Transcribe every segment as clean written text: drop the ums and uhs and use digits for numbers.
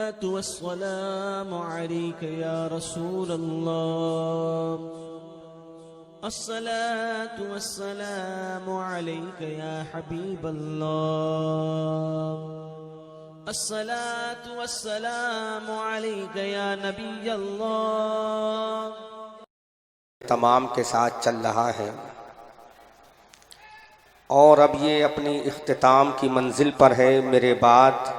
वस्सलामु अलैका या रसूल अल्लाह, अस्सलातु वस्सलामु अलैका या हबीब अल्लाह, अस्सलातु वस्सलामु अलैका या नबी अल्लाह। तमाम के साथ चल रहा है और अब ये अपनी इख्तिताम की मंजिल पर है। मेरे बाद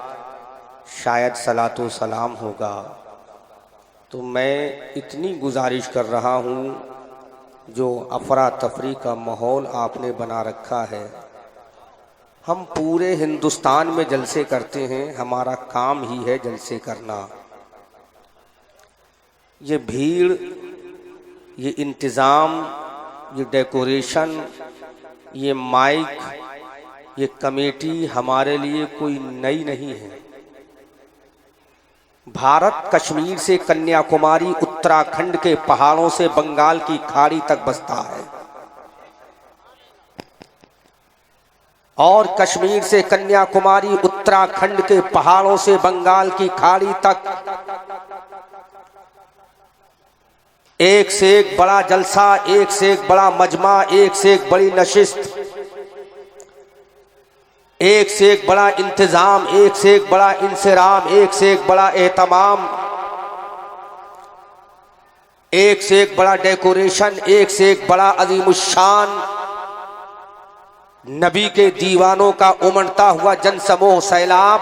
शायद सलातो सलाम होगा, तो मैं इतनी गुजारिश कर रहा हूँ, जो अफरा तफरी का माहौल आपने बना रखा है। हम पूरे हिंदुस्तान में जलसे करते हैं, हमारा काम ही है जलसे करना। ये भीड़, ये इंतज़ाम, ये डेकोरेशन, ये माइक, ये कमेटी हमारे लिए कोई नई नहीं है। भारत कश्मीर से कन्याकुमारी, उत्तराखंड के पहाड़ों से बंगाल की खाड़ी तक बसता है, और कश्मीर से कन्याकुमारी, उत्तराखंड के पहाड़ों से बंगाल की खाड़ी तक एक से एक बड़ा जलसा, एक से एक बड़ा मजमा, एक से एक बड़ी नशिस्त, एक से एक बड़ा इंतजाम, एक से एक बड़ा इंसराम, एक से एक बड़ा एहतमाम, एक से एक बड़ा डेकोरेशन, एक से एक बड़ा अजीमुशान नबी के दीवानों का उमड़ता हुआ जनसमूह सैलाब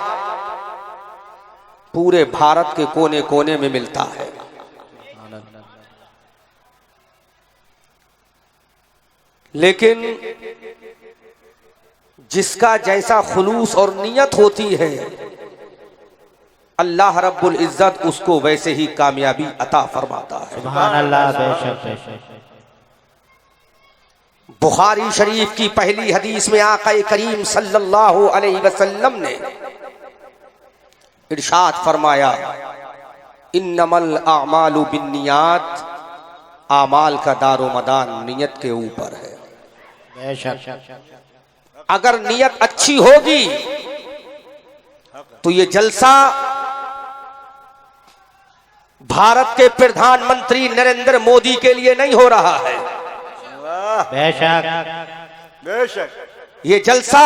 पूरे भारत के कोने कोने में मिलता है। लेकिन जिसका जैसा खुलूस और नियत होती है, अल्लाह रब्बुल इज्जत उसको वैसे ही कामयाबी अता फरमाता है। सुभान अल्लाह। बेशक बेशक। बुखारी शरीफ की पहली हदीस में आका करीम सल्लल्लाहु अलैहि वसल्लम ने इरशाद फरमाया, इन्नमल आमालु बिन्नियात, आमाल का दारो मदार नियत के ऊपर है। बेशक। अगर नियत अच्छी होगी तो ये जलसा भारत के प्रधानमंत्री नरेंद्र मोदी के लिए नहीं हो रहा है। बेशक बेशक। ये जलसा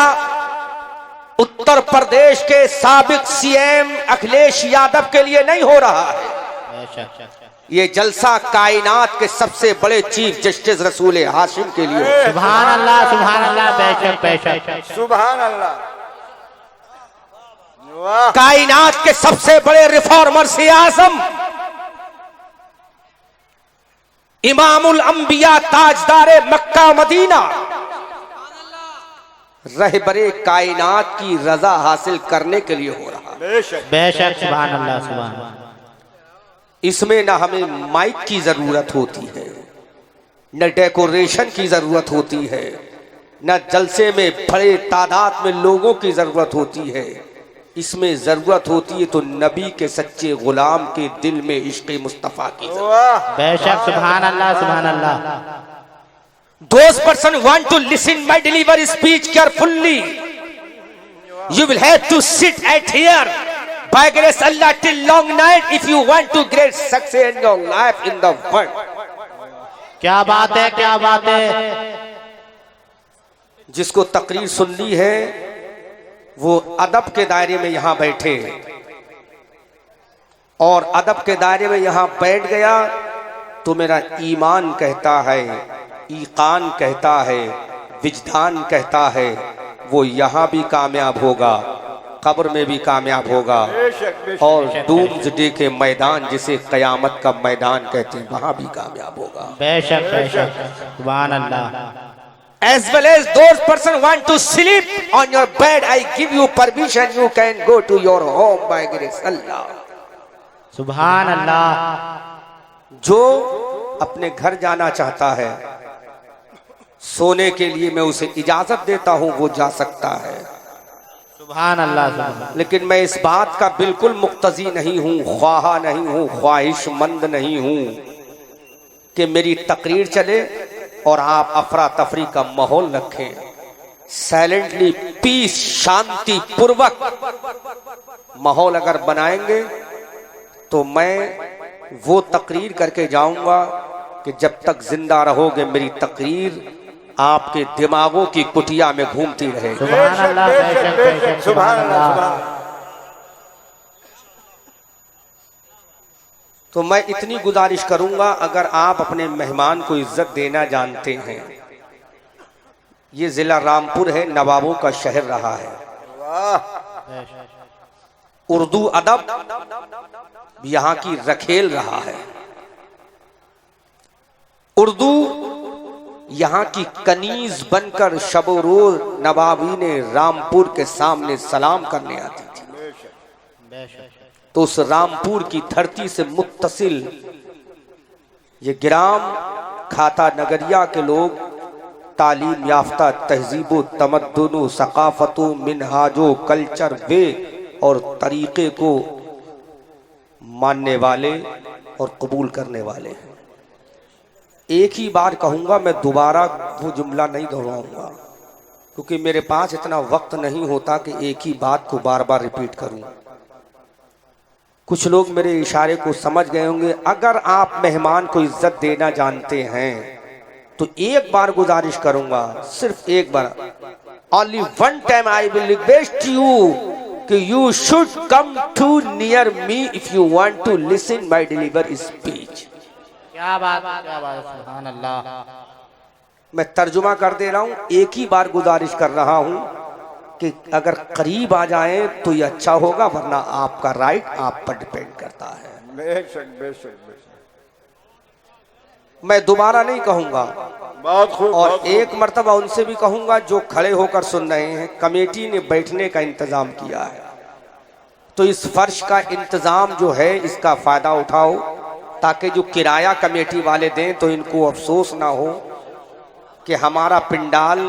उत्तर प्रदेश के साबिक सीएम अखिलेश यादव के लिए नहीं हो रहा है। बेशक। ये जलसा कायनात के सबसे बड़े चीफ जस्टिस रसूल हाशिम के लिए। सुभान अल्लाह। सुभान अल्लाह। बेशक बेशक। सुभान अल्लाह। कायनात के सबसे बड़े रिफॉर्मर से आजम, इमामुल अंबिया, ताजदारे मक्का मदीना, रहबरे कायनात की रजा हासिल करने के लिए हो रहा। बेशक बेशक। सुभान अल्लाह। सुभान। इसमें ना हमें माइक की जरूरत होती है, न डेकोरेशन की जरूरत होती है, न जलसे में बड़े तादाद में लोगों की जरूरत होती है। इसमें जरूरत होती है तो नबी के सच्चे गुलाम के दिल में इश्क़ मुस्तफा की। बेशक। सुभान अल्लाह। सुभान अल्लाह। Those person want to listen my deliver speech carefully. You will have to sit at here by grace Allah till long night if you want to great success in your life in the world. क्या बात है, क्या बात है। जिसको तकरीर सुननी है वो अदब के दायरे में यहां बैठे, और अदब के दायरे में यहां बैठ गया तो मेरा ईमान कहता है, ईकान कहता है, विजदान कहता है, वो यहां भी कामयाब होगा, कब्र में भी कामयाब होगा, और डूम्सडे के मैदान जिसे कयामत का मैदान कहते हैं वहां भी कामयाब होगा। बेशक बेशक। सुभान अल्लाह। As well as those person want to sleep on your bed, I give you permission, you can go to your home by grace Allah. सुभान अल्लाह। जो अपने घर जाना चाहता है, सोने के लिए मैं उसे इजाजत देता हूं, वो जा सकता है। सुभान अल्लाह। लेकिन मैं इस बात का बिल्कुल मुक्तजी नहीं हूं, ख्वाहा नहीं हूं, ख्वाहिशमंद नहीं हूं कि मेरी तकरीर चले और आप अफरा तफरी का माहौल रखें। साइलेंटली, पीस, शांति पूर्वक माहौल अगर बनाएंगे तो मैं वो तकरीर करके जाऊंगा कि जब तक जिंदा रहोगे मेरी तकरीर आपके दिमागों की कुटिया में घूमती रहेगी। सुभान अल्लाह, बेशक बेशक, सुभान अल्लाह। तो मैं इतनी गुजारिश करूंगा, अगर आप अपने मेहमान को इज्जत देना जानते हैं, ये जिला रामपुर है, नवाबों का शहर रहा है, उर्दू अदब यहाँ की रखेल रहा है, उर्दू यहाँ की कनीज बनकर शबो रोज नवाबीने रामपुर के सामने सलाम करने आती थी। तो उस रामपुर की धरती से मुत्तसिल ये ग्राम खाता नगरिया के लोग तालीम याफ्ता, तहजीबो तमद्दुनो सकाफतो मिनहाजो कल्चर वे और तरीक़े को मानने वाले और कबूल करने वाले हैं। एक ही बार कहूँगा, मैं दोबारा वो जुमला नहीं दोहराऊंगा, क्योंकि मेरे पास इतना वक्त नहीं होता कि एक ही बात को बार बार रिपीट करूं। कुछ लोग मेरे इशारे को समझ गए होंगे। अगर आप मेहमान को इज्जत देना जानते हैं तो एक बार गुजारिश करूंगा, सिर्फ एक बार, only one time I will request you कि you should come to near me if you want to listen my deliver speech. क्या बात, क्या बात, सुभान अल्लाह। मैं तर्जुमा कर दे रहा हूं, एक ही बार गुजारिश कर रहा हूं कि अगर करीब आ जाएं तो ये अच्छा होगा, वरना आपका राइट आप पर डिपेंड करता है। बेशक बेशक बेशक। मैं दोबारा नहीं कहूंगा, बहुत खूब। और एक मर्तबा उनसे भी कहूंगा जो खड़े होकर सुन रहे हैं, कमेटी ने बैठने का इंतजाम किया है, तो इस फर्श का इंतजाम जो है इसका फायदा उठाओ, ताकि जो किराया कमेटी वाले दें तो इनको अफसोस ना हो कि हमारा पिंडाल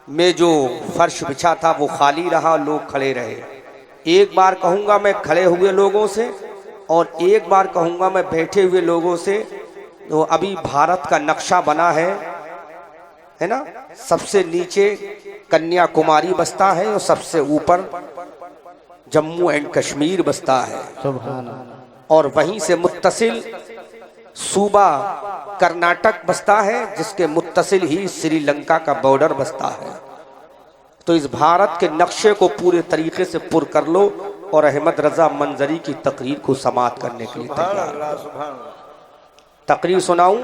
में जो फर्श बिछा था वो खाली रहा, लोग खड़े रहे। एक बार कहूँगा मैं खड़े हुए लोगों से, और एक बार कहूँगा मैं बैठे हुए लोगों से। तो अभी भारत का नक्शा बना है ना, सबसे नीचे कन्याकुमारी बसता है और सबसे ऊपर जम्मू एंड कश्मीर बसता है, सुभान अल्लाह। और वहीं से मुत्तसिल सूबा कर्नाटक बसता है, जिसके मुत्तसिल ही श्रीलंका का बॉर्डर बसता है। तो इस भारत के नक्शे को पूरे तरीके से पुर कर लो, और अहमद रजा मंजरी की तकरीर को समाप्त करने के लिए तैयार। तकरीर सुनाऊं?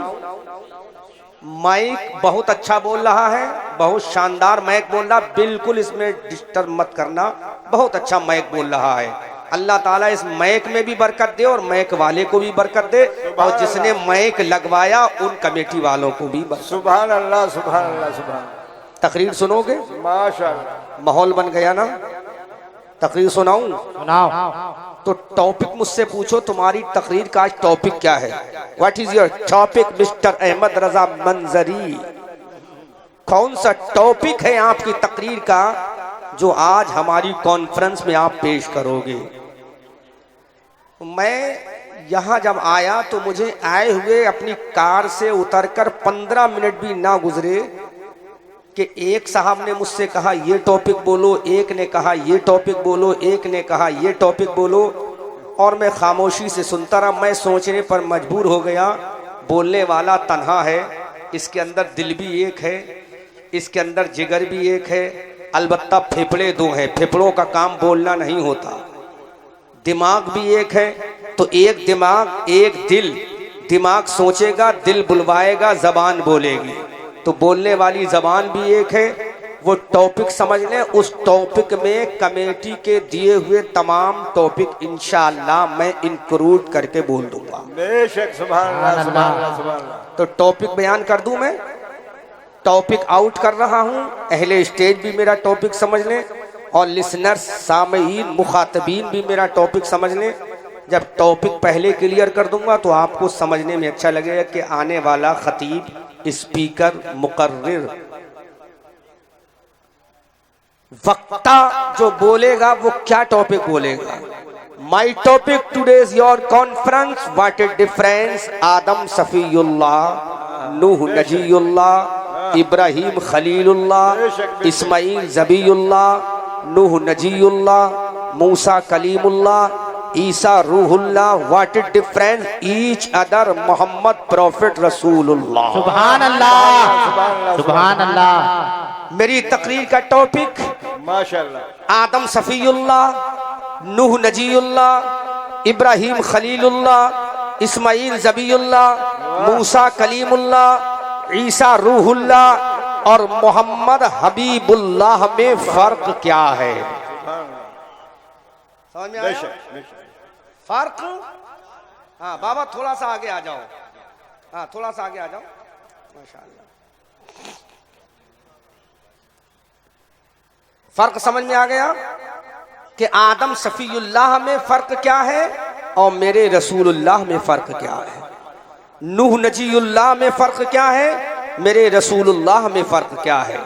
माइक बहुत अच्छा बोल रहा है, बहुत शानदार माइक बोल रहा, बिल्कुल इसमें डिस्टर्ब मत करना, बहुत अच्छा माइक बोल रहा है। अल्लाह ताला इस माइक में भी बरकत दे और माइक वाले को भी बरकत दे, और जिसने माइक लगवाया उन कमेटी वालों को भी बरकत। सुभान अल्लाह, सुभान अल्लाह, सुभान। तकरीर सुनोगे? माशाअल्लाह। माहौल बन गया ना? तकरीर सुनाऊं? सुनाओ। तो टॉपिक मुझसे पूछो, तुम्हारी तकरीर का आज टॉपिक क्या है? What is your topic mister Ahmad Raza Manjari? कौन सा टॉपिक है आपकी तकरीर का जो आज हमारी कॉन्फ्रेंस में आप पेश करोगे? मैं यहाँ जब आया तो मुझे आए हुए अपनी कार से उतरकर 15 मिनट भी ना गुजरे कि एक साहब ने मुझसे कहा ये टॉपिक बोलो, एक ने कहा ये टॉपिक बोलो, एक ने कहा ये टॉपिक बोलो, और मैं खामोशी से सुनता रहा। मैं सोचने पर मजबूर हो गया, बोलने वाला तन्हा है, इसके अंदर दिल भी एक है, इसके अंदर जिगर भी एक है, अलबत्ता फेफड़े दो हैं, फेफड़ों का काम बोलना नहीं होता, दिमाग भी एक है। तो एक दिमाग एक दिल, दिमाग सोचेगा, दिल बुलवाएगा, जबान बोलेगी, तो बोलने वाली जबान भी एक है। वो टॉपिक समझ लें, उस टॉपिक में कमेटी के दिए हुए तमाम टॉपिक इंशाअल्लाह मैं इंक्लूड करके बोल दूंगा। बेशक, सुभान अल्लाह, सुभान अल्लाह, सुभान अल्लाह। तो टॉपिक बयान कर दूं, मैं टॉपिक आउट कर रहा हूं, अहले स्टेज भी मेरा टॉपिक समझ लें, और लिसनर्स, सामईन, मुखातबीन भी मेरा टॉपिक समझ लें। जब टॉपिक पहले क्लियर कर दूंगा तो आपको समझने में अच्छा लगेगा कि आने वाला खतीब, स्पीकर, मुकर्रिर, वक्ता जो बोलेगा वो क्या टॉपिक बोलेगा। My topic today is your conference, what is difference Adam Safiullah, Nuh Najiullah, Ibrahim Khalilullah, Ismail Zabiullah, Nuh Najiullah, Musa Kalimullah, Isa Ruhullah, what is difference each other, Mohammad prophet Rasulullah. सुभान अल्लाह, सुभान अल्लाह। मेरी तकरीर का टॉपिक माशाल्लाह। आदम सफ़ीउल्लाह, नूह नजीउल्लाह, इब्राहिम खलीलुल्लाह, इस्माइल ज़बीउल्लाह, मूसा कलीमुल्लाह, ईसा रूहुल्लाह और मोहम्मद हबीबुल्लाह में फर्क क्या है? समझ में आया? फर्क? हाँ बाबा थोड़ा सा आगे आ जाओ, हाँ थोड़ा सा आगे आ जाओ, माशाअल्लाह। फर्क समझ में आ गया कि आदम सफ़ीउल्लाह में फर्क क्या है और मेरे रसूलुल्लाह में फर्क क्या है, नूह नजीउल्लाह में फर्क क्या है, मेरे रसूलुल्लाह में फर्क क्या है,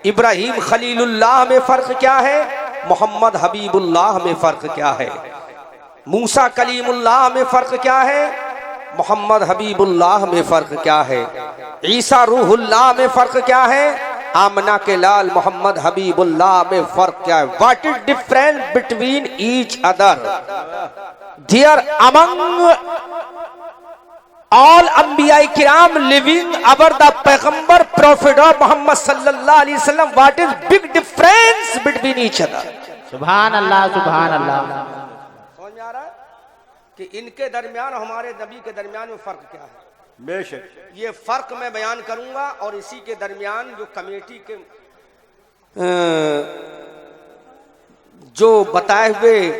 इब्राहिम खलीलुल्लाह में फर्क क्या है, मोहम्मद हबीबुल्लाह में फर्क क्या है, मूसा कलीमुल्लाह में फर्क क्या है, मोहम्मद हबीबुल्लाह में फर्क क्या है, ईसा रूहुल्लाह में फर्क क्या है, आमना के लाल मोहम्मद हबीबुल्लाह में फर्क क्या है? What is difference between each other? There among all अंबिया किराम लिविंग अवर द पैगंबर प्रॉफिट ऑफ मोहम्मद सल्लल्लाहु अलैहि वसल्लम, what is big difference between each other? सुभान अल्लाह, सुभान अल्लाह। समझ में आ रहा है कि इनके दरमियान और हमारे नबी के दरमियान में फर्क क्या है? बेशक ये फर्क मैं बयान करूंगा और इसी के दरमियान जो कमेटी के जो बताए हुए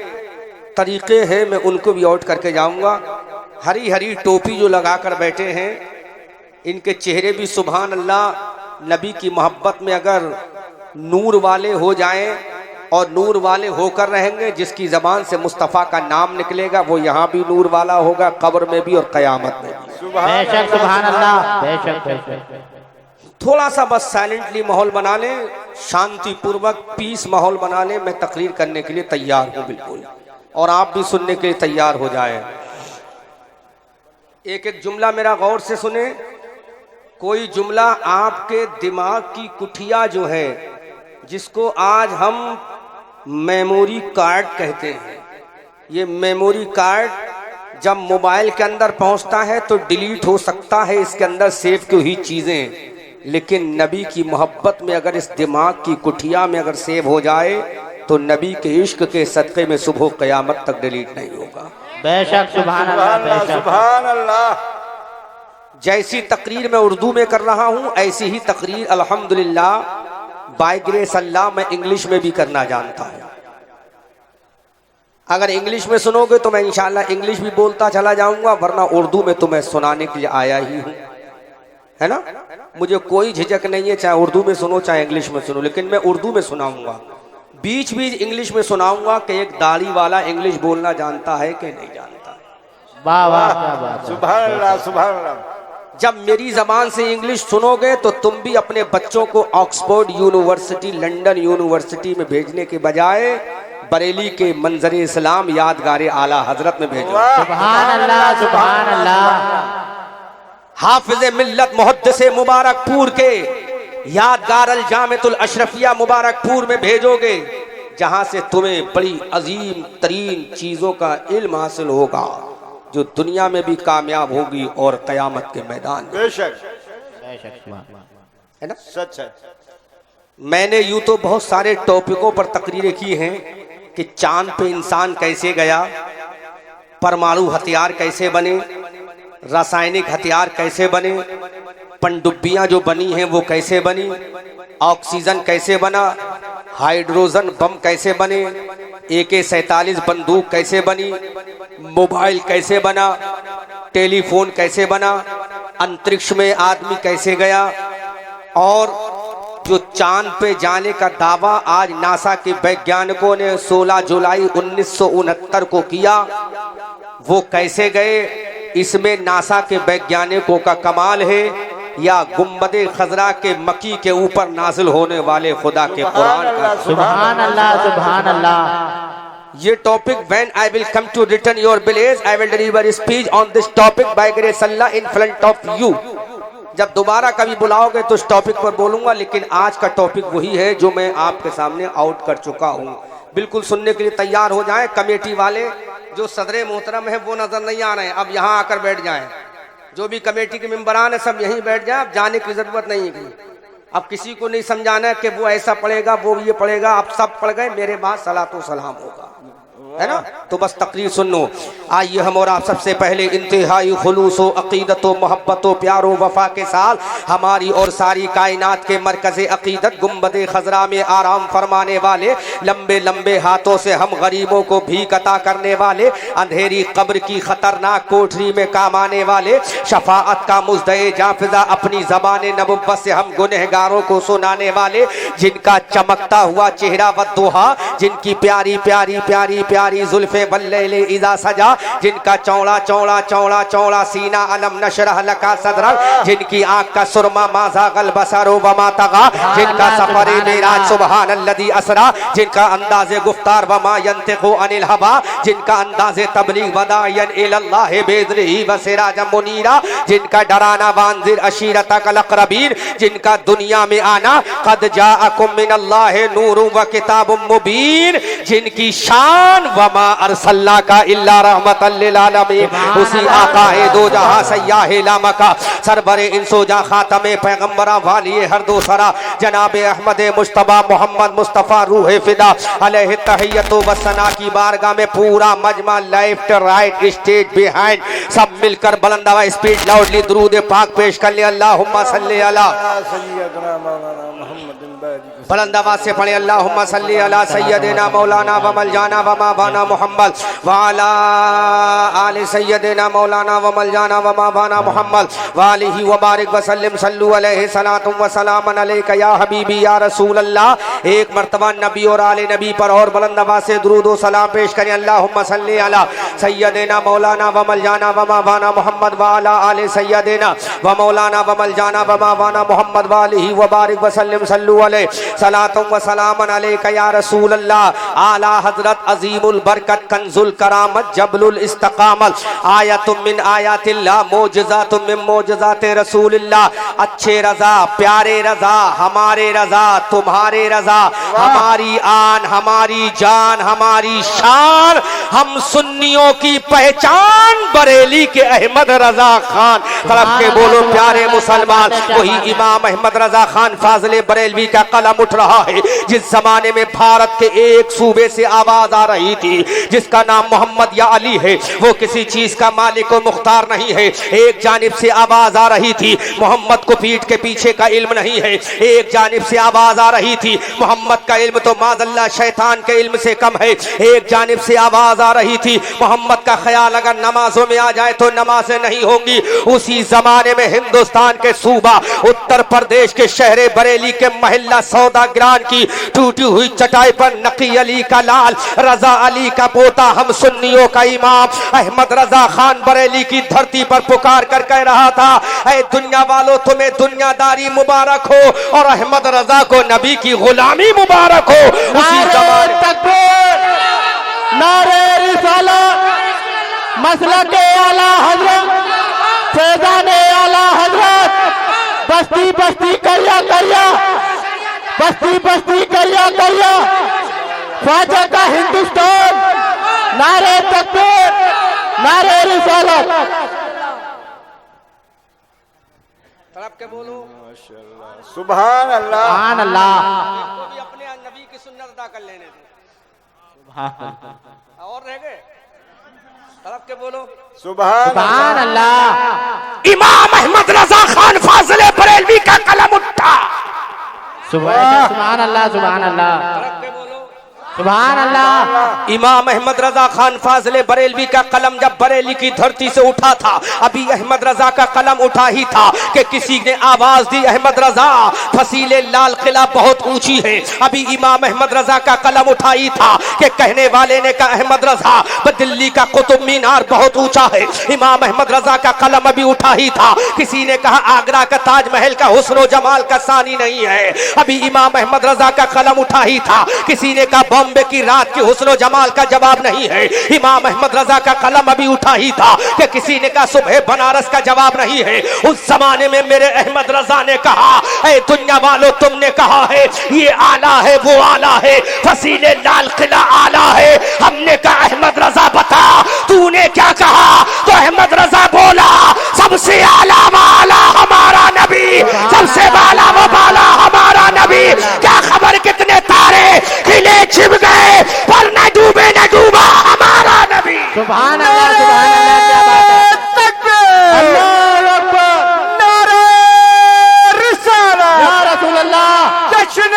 तरीके हैं मैं उनको भी आउट करके जाऊंगा। हरी हरी टोपी जो लगाकर बैठे हैं इनके चेहरे भी सुभान अल्लाह नबी की मोहब्बत में अगर नूर वाले हो जाएं और नूर वाले होकर रहेंगे, जिसकी जबान से मुस्तफ़ा का नाम निकलेगा वो यहाँ भी नूर वाला होगा, कब्र में भी और क़यामत में भी। बेशक सुभान अल्लाह, बेशक बेशक। थोड़ा सा बस साइलेंटली माहौल बना लें, शांति पूर्वक पीस माहौल बना लें। मैं तकरीर करने के लिए तैयार हूँ बिल्कुल, और आप भी सुनने के लिए तैयार हो जाए। एक एक जुमला मेरा गौर से सुने। कोई जुमला आपके दिमाग की कुठिया जो है, जिसको आज हम मेमोरी कार्ड कहते हैं, ये मेमोरी कार्ड जब मोबाइल के अंदर पहुंचता है तो डिलीट हो सकता है इसके अंदर सेव की हुई चीज़ें, लेकिन नबी की मोहब्बत में अगर इस दिमाग की कुठिया में अगर सेव हो जाए तो नबी के इश्क के सदक़े में सुबह क़यामत तक डिलीट नहीं होगा। बेशक सुभान अल्लाह, बेशक सुभान अल्लाह। जैसी तकरीर मैं उर्दू में कर रहा हूँ ऐसी ही तकरीर अल्हम्दुलिल्लाह बाय ग्रेस अल्लाह मैं इंग्लिश में भी करना जानता हूँ। अगर इंग्लिश में सुनोगे तो मैं इंशाल्लाह इंग्लिश भी बोलता चला जाऊंगा, वरना उर्दू में तो मैं सुनाने के लिए आया ही हूँ, है ना। मुझे कोई झिझक नहीं है, चाहे उर्दू में सुनो चाहे इंग्लिश में सुनो, लेकिन मैं उर्दू में सुनाऊंगा, बीच बीच इंग्लिश में सुनाऊंगा कि एक दाढ़ी वाला इंग्लिश बोलना जानता है कि नहीं जानता। वाह वाह, क्या बात है। सुभान अल्लाह, सुभान अल्लाह। जब मेरी जबान से इंग्लिश सुनोगे तो तुम भी अपने बच्चों को ऑक्सफोर्ड यूनिवर्सिटी, लंदन यूनिवर्सिटी में भेजने के बजाय बरेली के मंजर इस्लाम यादगार आला हजरत में भेजो। सुभान अल्लाह, सुभान अल्लाह। हाफिज मिल्लत मुहद्दिस मुबारकपुर के यादगार अल जामिअतुल अशरफिया मुबारकपुर में भेजोगे, जहां से तुम्हें बड़ी अजीम तरीन चीजों का इल्म हासिल होगा जो दुनिया में भी कामयाब होगी और कयामत के मैदान में। बेशक है ना, सच है। मैंने यूं तो बहुत सारे टॉपिकों पर तकरीरें की हैं कि चांद पे इंसान कैसे गया, परमाणु हथियार कैसे बने, रासायनिक हथियार कैसे बने, पनडुब्बियां जो बनी हैं वो कैसे बनी, ऑक्सीजन कैसे बना, हाइड्रोजन बम कैसे बने, AK-47 बंदूक कैसे बनी, मोबाइल कैसे बना, टेलीफोन कैसे बना, अंतरिक्ष में आदमी कैसे गया, और जो चांद पे जाने का दावा आज नासा के वैज्ञानिकों ने 16 जुलाई 1969 को किया, वो कैसे गए। इसमें नासा के वैज्ञानिकों का कमाल है या गुम्बदे खजरा के मक्की के ऊपर नाजिल होने वाले खुदा के कुरान का। सुभान अल्लाह, सुभान अल्लाह। ये topic when I will come to return your village I will deliver speech on this topic by grace Allah in front of you. जब दोबारा कभी बुलाओगे तो इस टॉपिक पर बोलूंगा, लेकिन आज का टॉपिक वही है जो मैं आपके सामने आउट कर चुका हूँ। बिल्कुल सुनने के लिए तैयार हो जाएं। कमेटी वाले जो सदर मोहतरम है वो नजर नहीं आ रहे हैं, अब यहाँ आकर बैठ जाएं। जो भी कमेटी के मेंबरान है सब यहीं बैठ जाएं, अब जाने की जरूरत नहीं है। अब किसी को नहीं समझाना है कि वो ऐसा पढ़ेगा वो ये पढ़ेगा, अब सब पढ़ गए, मेरे बाद सलातो सलाम होगा, है ना। तो बस तकरीर सुन लो। आइए हम और आप सबसे पहले इंतहाई खुलूस अकीदत मोहब्बत प्यारो वफा के साथ हमारी और सारी कायनात के मरकज़ अकीदत गुंबद खजरा में आराम फरमाने वाले, लंबे लंबे हाथों से हम गरीबों को भीख अता करने वाले, अंधेरी कब्र की खतरनाक कोठरी में काम आने वाले, शफाअत का मुज़्दए जाफिज़ा अपनी ज़बान नबुव्वत से हम गुनहगारों को सुनाने वाले, जिनका चमकता हुआ चेहरा वद्दुहा, जिनकी प्यारी प्यारी प्यारी प्यारी जुल्फे वल्लैले इज़ा सजा, जिनका चौड़ा चौड़ा चौड़ा चौड़ा सीना अलम नशरह लका सदरक, जिनकी आंख का सुरमा माज़ा गल बसरो वमा तगा, जिनका सफर मेराज सुबहान अल्लज़ी असरा, जिनका अंदाज़े गुफ्तार वमा यंतिक़ु अनिल हवा, जिनका अंदाज़े तबलीग वदायन इलल्लाह बिइज़्निही व सिराजम मुनीरा, जिनका डराना वांज़िर अशीरतकल अक़रबीन, जिनका दुनिया में आना क़द जाअकुम मिनल्लाहि नूरुन व किताबुम मुबीन, जिनकी शान वमा अरसलना का इल्ला रहमतल लिल आलमीन, उसी आकाए दो जहां सय्याहे लामका सरबरे इंसो जा खातमे पैगंबरा वाली हर दो सरा जनाब अहमद मुश्तबा मोहम्मद मुस्तफ़ा रूह फिदा अलैहि तहियतो व सना की बारगाह में पूरा मजमा लेफ्ट राइट स्टेज बिहाइंड सब मिलकर बुलंद आवाज़ स्पीड लाउडली दुरूद पाक पेश कर ले। अल्लाहुम्मा सल्ली अला सय्यदना मौलाना मोहम्मद बुलंद आवाज़ से पढ़े अल्लाहुम्मा सल्ली अला सय्यदना मौलाना व मलजाना व माबाना मोहम्मद व अला आले सय्यदना मौलाना व मलजाना व माबाना मोहम्मद व आलिहि व बारिक व सल्लिम सल्लु अलैहि सलातु व सलामन अलैका या हबीबी या रसूल अल्लाह। एक मर्तबा नबी और आले नबी पर और बुलंद आवाज़ से दुरूद व सलाम पेश करें। अल्लाहुम्मा सल्ली अला सय्यदना मौलाना व मलजाना व माबाना मोहम्मद व अला आले सय्यदना व मौलाना व मलजाना व माबाना मोहम्मद व आलिहि व बारिक व सल्लिम सल्लु अलैहि सलातु व सलामन अलैका या रसूल अल्लाह। आला हजरत अजीमुल बरकत कंजुल करामत जबलुल इस्तकामत आयतुम मिन आयातिल्लाह मोजज़ातुम मिन मोजज़ाते रसूलिल्लाह। अच्छे रजा प्यारे रजा हमारे रजा तुम्हारे रजा, हमारी आन हमारी जान हमारी शान, हम सुन्नियों की पहचान बरेली के अहमद रजा खान। तरफ के बोलो प्यारे मुसलमान, वही इमाम अहमद रजा खान फाजले बरेलवी का कलम उठ रहा है। जिस जमाने में भारत के एक सूबे से आवाज आ रही थी जिसका नाम मोहम्मद या अली है, वो किसी चीज का मालिक व मुख्तार नहीं है। एक जानिब से आवाज आ रही थी मोहम्मद को पीठ के पीछे का इल्म नहीं है, एक जानिब से आवाज आ रही थी मोहम्मद का इल्म तो माज़अल्लाह शैतान के इल्म से कम है, एक जानिब से आवाज आ रही थी मोहम्मद का ख्याल अगर नमाजों में आ जाए तो नमाजें नहीं होंगी। उसी जमाने में हिंदुस्तान के सूबा उत्तर प्रदेश के शहर बरेली के महल्ला सौदागरान की टूटी हुई चटाई पर नकी अली का लाल रजा अली का पोता हम सुन्नियों का इमाम अहमद रजा खान बरेली की धरती पर पुकार कर कह रहा था, ऐ दुनिया वालों तुम्हें दुनियादारी मुबारक हो और अहमद रजा को नबी की गुलामी मुबारक हो। उसी जमाने तकबीर नारे रिसालत मसलके आला हजरत फैज़ाने आला हजरत बस्ती बस्ती करिया करिया बस्ती बस्ती करिया करिया ख्वाजा का हिंदुस्तान। नारे तकबीर नारे रिसालत। तरफ के बोलो सुभान अल्लाह सुभान अल्लाह वो भी अपने नबी की सुन्नत अदा कर लेने थे और रह गए। तरफ के बोलो सुभान अल्लाह। इमाम अहमद रजा खान फाजले बरेलवी का कलम उठा। सुभान अल्लाह सुभान अल्लाह तरफ के बोलो सुभान अल्लाह। इमाम अहमद रजा खान फाजले बरेलवी का कलम जब बरेली की धरती से उठा था, अभी अहमद रजा का कलम उठा ही था कि किसी ने आवाज दी, अहमद रजा फसीले लाल किला बहुत ऊंची है। अभी इमाम अहमद रजा का कलम उठा ही था कि कहने वाले ने कहा अहमद रजा दिल्ली का कुतुब मीनार बहुत ऊंचा है। इमाम अहमद रजा का कलम अभी उठा ही था, किसी ने कहा आगरा का ताजमहल का हुस्न व जमाल का सानी नहीं है। अभी इमाम अहमद रजा का कलम उठा ही था, किसी ने कहा बॉम्बे की रात की हुस्न और जमाल का जवाब नहीं है। इमाम अहमद रजा का कलम अभी उठा ही था कि किसी ने कहा सुबह बनारस का जवाब नहीं है। उस जमाने में मेरे अहमद रजा ने कहा, ऐ दुनिया वालों तुमने कहा है ये आला है वो आला है, फसीले लाल किला आला है। हमने कहा अहमद रजा बता तूने क्या कहा? तो अहमद रजा बोला सबसे आला वाला हमारा नबी, सबसे बाला वो बाला हमारा नबी। क्या खबर कितने तारे खिले छिप गए पर न डूबे न डूबा हमारा नबी। सुभान अल्लाह, सुभान अल्लाह, क्या बात है। अल्लाहू अकबर, नारे रिसालत, या रसूल अल्लाह, जश्न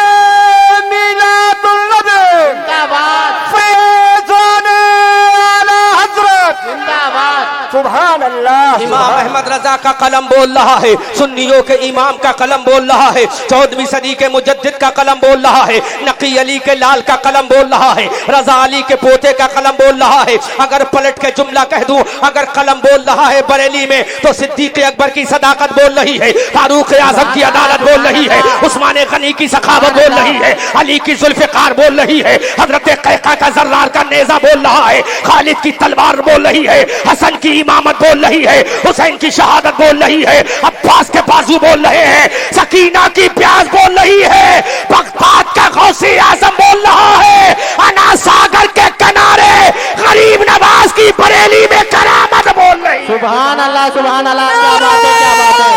मीलादुन नबी, जिंदाबाद, फैज़ान आला हज़रत, जिंदाबाद। सुभान अल्लाह। इमाम अहमद रजा का कलम बोल रहा है, सुन्नियों के इमाम का कलम बोल रहा है, 14वीं सदी के मुजद्दिद का कलम बोल रहा है, नकी अली के लाल का कलम बोल रहा है, रजा अली के पोते का कलम बोल रहा है। अगर पलट के जुमला कह दूं, अगर कलम बोल रहा है बरेली में तो सिद्दीक अकबर की सदाकत बोल रही है, फारूक आजम की अदालत बोल रही है, उस्मान गनी की सखावत बोल रही है, अली की जुल्फ़िकार बोल रही है, हजरत कैका का जर्रार का नेजा बोल रहा है, खालिद की तलवार बोल रही है, हसन की इमामत बोल रही है, हुसैन की शहादत बोल रही है, अब्बास के बाजू बोल रहे हैं, सकीना की प्यास बोल रही है, बगदाद का गौसे आजम बोल रहा है, अना सागर के किनारे गरीब नवाज की बरेली में करामत बोल रही है। सुभान अल्लाह, सुभान अल्लाह, क्या बात है, क्या बात है।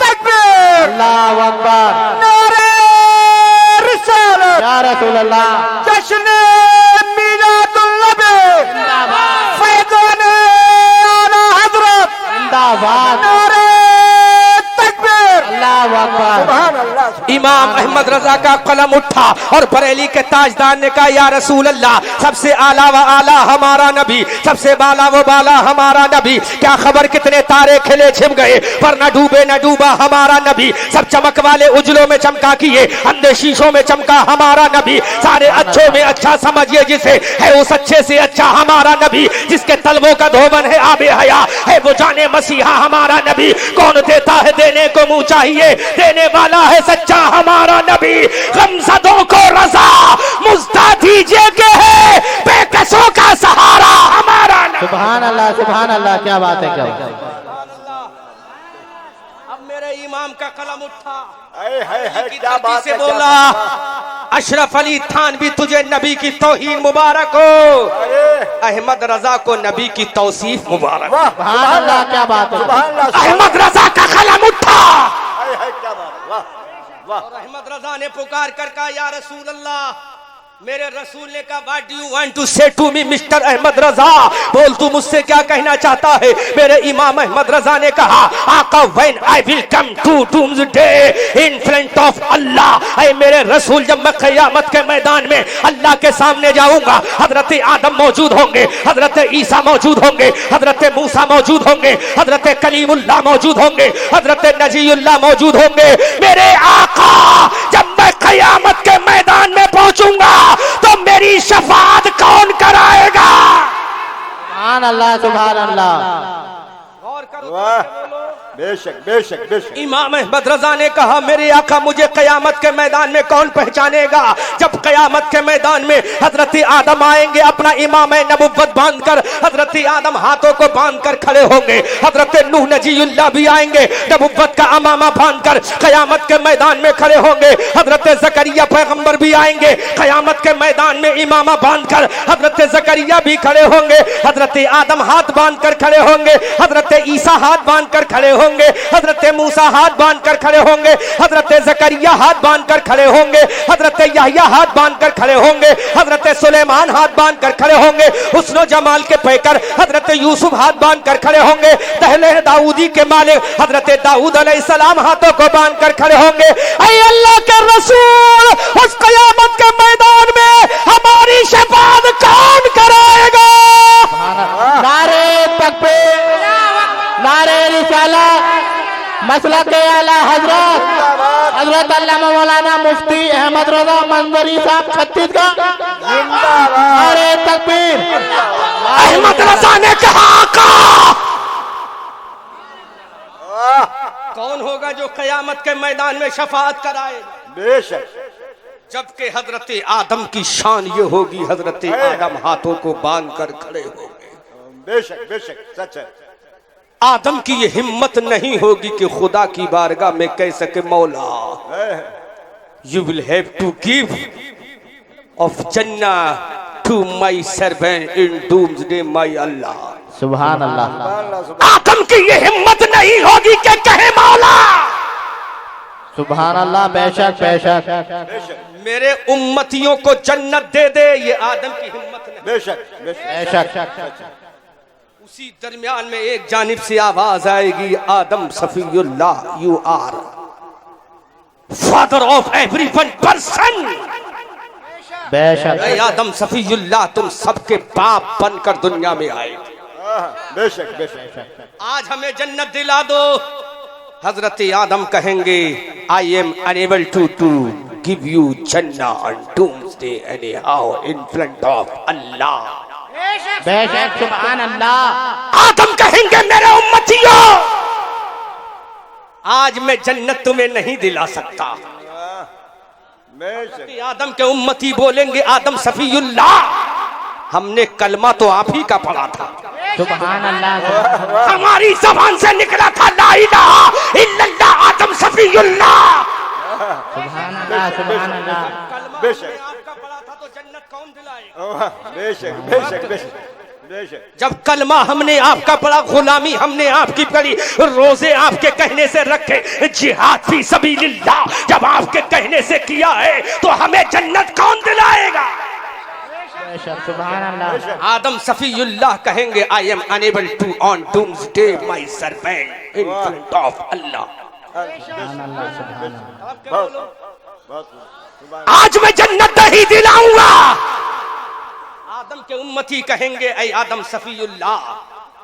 तकबीर, अल्लाहू अकबर, नारे रिसालत, या रसूल अल्लाह, जश्न मीलादुन नबी, जिंदाबाद, फैज़ान आला हज़रत, जिंदाबाद, नारे तकबीर, अल्लाहू अकबर। सुभान अल्लाह। इमाम अहमद रजा का कलम उठा और बरेली के ताजदार ने कहा या रसूल अल्लाह सबसे आला व आला हमारा नबी, सबसे बाला व बाला हमारा नबी। क्या खबर कितने तारे खिले छिप गए पर न डूबे न डूबा हमारा नबी। सब चमक वाले उजलों में चमका किए, अंधे शीशों में चमका हमारा नबी। सारे अच्छों में अच्छा समझिए जिसे, है उस अच्छे से अच्छा हमारा नबी। जिसके तलवों का धोबन है आबे हया, है वो जाने मसीहा हमारा नबी। कौन देता है देने को मुंह चाहिए, देने वाला है सच्चा हमारा नबी। गमज़दों को रज़ा मुज़्दा दीजिए के है बेकसों का सहारा हमारा नबी। सुभान अल्लाह, सुभान अल्लाह, क्या बात है, क्या बात है। अब मेरे इमाम का कलम उठा, है की क्या धरती बात से है, बोला अशरफ अली थानवी तुझे नबी की तौहीन मुबारक हो, अहमद रजा को नबी की तौसीफ मुबारक। वाह, सुभान अल्लाह, क्या बात है। सुभान अल्लाह, अहमद रजा का कलम उठा है क्या बात, वाह वाह। और अहमद रजा ने पुकार कर कहा या रसूल अल्लाह, मेरे रसूल ने कहा what do you want to say to me mister Ahmad Raza, बोल तू मुझसे क्या कहना चाहता है। मेरे इमाम अहमद रजा ने कहा आका when I will come to doomsday in front of Allah, ऐ मेरे रसूल जब मैं क़यामत के मैदान में अल्लाह के सामने जाऊंगा, हजरत आदम मौजूद होंगे, हजरत ईसा मौजूद होंगे, हजरत मूसा मौजूद होंगे, हजरत कलीमुल्लाह मौजूद होंगे, हजरत नजीउल्लाह मौजूद होंगे। मेरे आका जब मैं क़यामत के मैदान में पहुंचूंगा तो मेरी शफाअत कौन कराएगा। सुभान अल्लाह, सुभान अल्लाह। वाह, बेशक बेशक बेशक। इमाम अहमद रजा ने कहा मेरे आका मुझे कयामत के मैदान में कौन पहचानेगा। जब कयामत के मैदान में हजरत आदम आएंगे अपना इमाम नबुव्वत बांधकर, हजरत आदम हाथों को बांधकर खड़े होंगे, हजरत नूह नजीउल्लाह भी आएंगे नबुव्वत का अमामा बांधकर कयामत के मैदान में खड़े होंगे, हजरत जकरिया पैगंबर भी आएंगे कयामत के मैदान में इमामा बांधकर, हजरत जकरिया भी खड़े होंगे, हजरत आदम हाथ बांधकर खड़े होंगे, हजरत ईसा हाथ बांधकर खड़े होंगे, हजरत मूसा हाथ बांधकर खड़े होंगे, हजरत जकरिया हाथ बांधकर खड़े होंगे, हजरत यहया हाथ बांधकर खड़े होंगे, हजरत सुलेमान हाथ बांधकर खड़े होंगे, हुस्न जमाल के पैकर हजरत यूसुफ हाथ बांधकर खड़े होंगे, दहले दाऊदी के मालिक हजरत दाऊद अलैहिस्सलाम हाथों को बांधकर खड़े होंगे। ऐ अल्लाह के रसूल उस कयामत के मैदान में हमारी शफाअत कौन कराएगा। नारे तकबीर, नारे रिसालत, मसलक आला हजरत हजरत अल्लामा मौलाना मुफ्ती अहमद रजा मंजरी साहब छत्तीसगढ़, नारे तकबीर। अहमद रजा ने कहा आका कौन होगा जो कयामत के मैदान में शफाअत कराएगा। बेशक जबकि हजरत आदम की शान ये होगी, हजरत आदम हाथों को बांध कर खड़े हो गए। बेशक बेशक सच है। आदम की ये हिम्मत नहीं होगी कि खुदा की बारगाह में कह सके मौला you will have to give of जन्ना to my servant in doomsday my Allah. सुभान अल्लाह। आदम की ये हिम्मत नहीं होगी कि कहे मौला सुभान अल्लाह। बेशक बेशक मेरे उम्मतियों को जन्नत दे दे, ये आदम की हिम्मत नहीं। बेशक बेशक। उसी दरमियान में एक जानिब से आवाज आएगी, Adam Safiullah you are father of every one person. बेशक आदम सफीउल्लाह तुम सबके बाप बनकर दुनिया में आए। बेशक बेशक। आज हमें जन्नत दिला दो। हजरत आदम कहेंगे I am unable to give you जन्ना on doomsday anyhow in front of Allah. बेशक सुभान अल्लाह। आदम कहेंगे मेरे उम्मतियों आज मैं जन्नत तुम्हें नहीं दिला सकता। बेशक। आदम के उम्मती बोलेंगे आदम सफीउल्लाह हमने कलमा तो आप ही का पढ़ा था, सुभान अल्लाह। हमारी जबान से निकला था ला इलाहा इल्लल्लाह आदम सफीउल्लाह। सुभान अल्लाह। सुभान अल्लाह। बेशक। आपका पढ़ा था तो जन्नत कौन दिलाएगा? बेशक बेशक बेशक बेशक। जब कलमा हमने आपका पढ़ा, गुलामी हमने आपकी पढ़ी, रोजे आपके कहने से रखे, जिहाद फी सबीलिल्लाह जब आपके कहने से किया है तो हमें जन्नत कौन दिलाएगा? सुभान अल्लाह। आदम सफीउल्लाह कहेंगे I am unable to on doomsday my servant in front of Allah. आज मैं जन्नत नहीं दिलाऊंगा। आदम के उम्मती कहेंगे ऐ आदम सफीउल्लाह,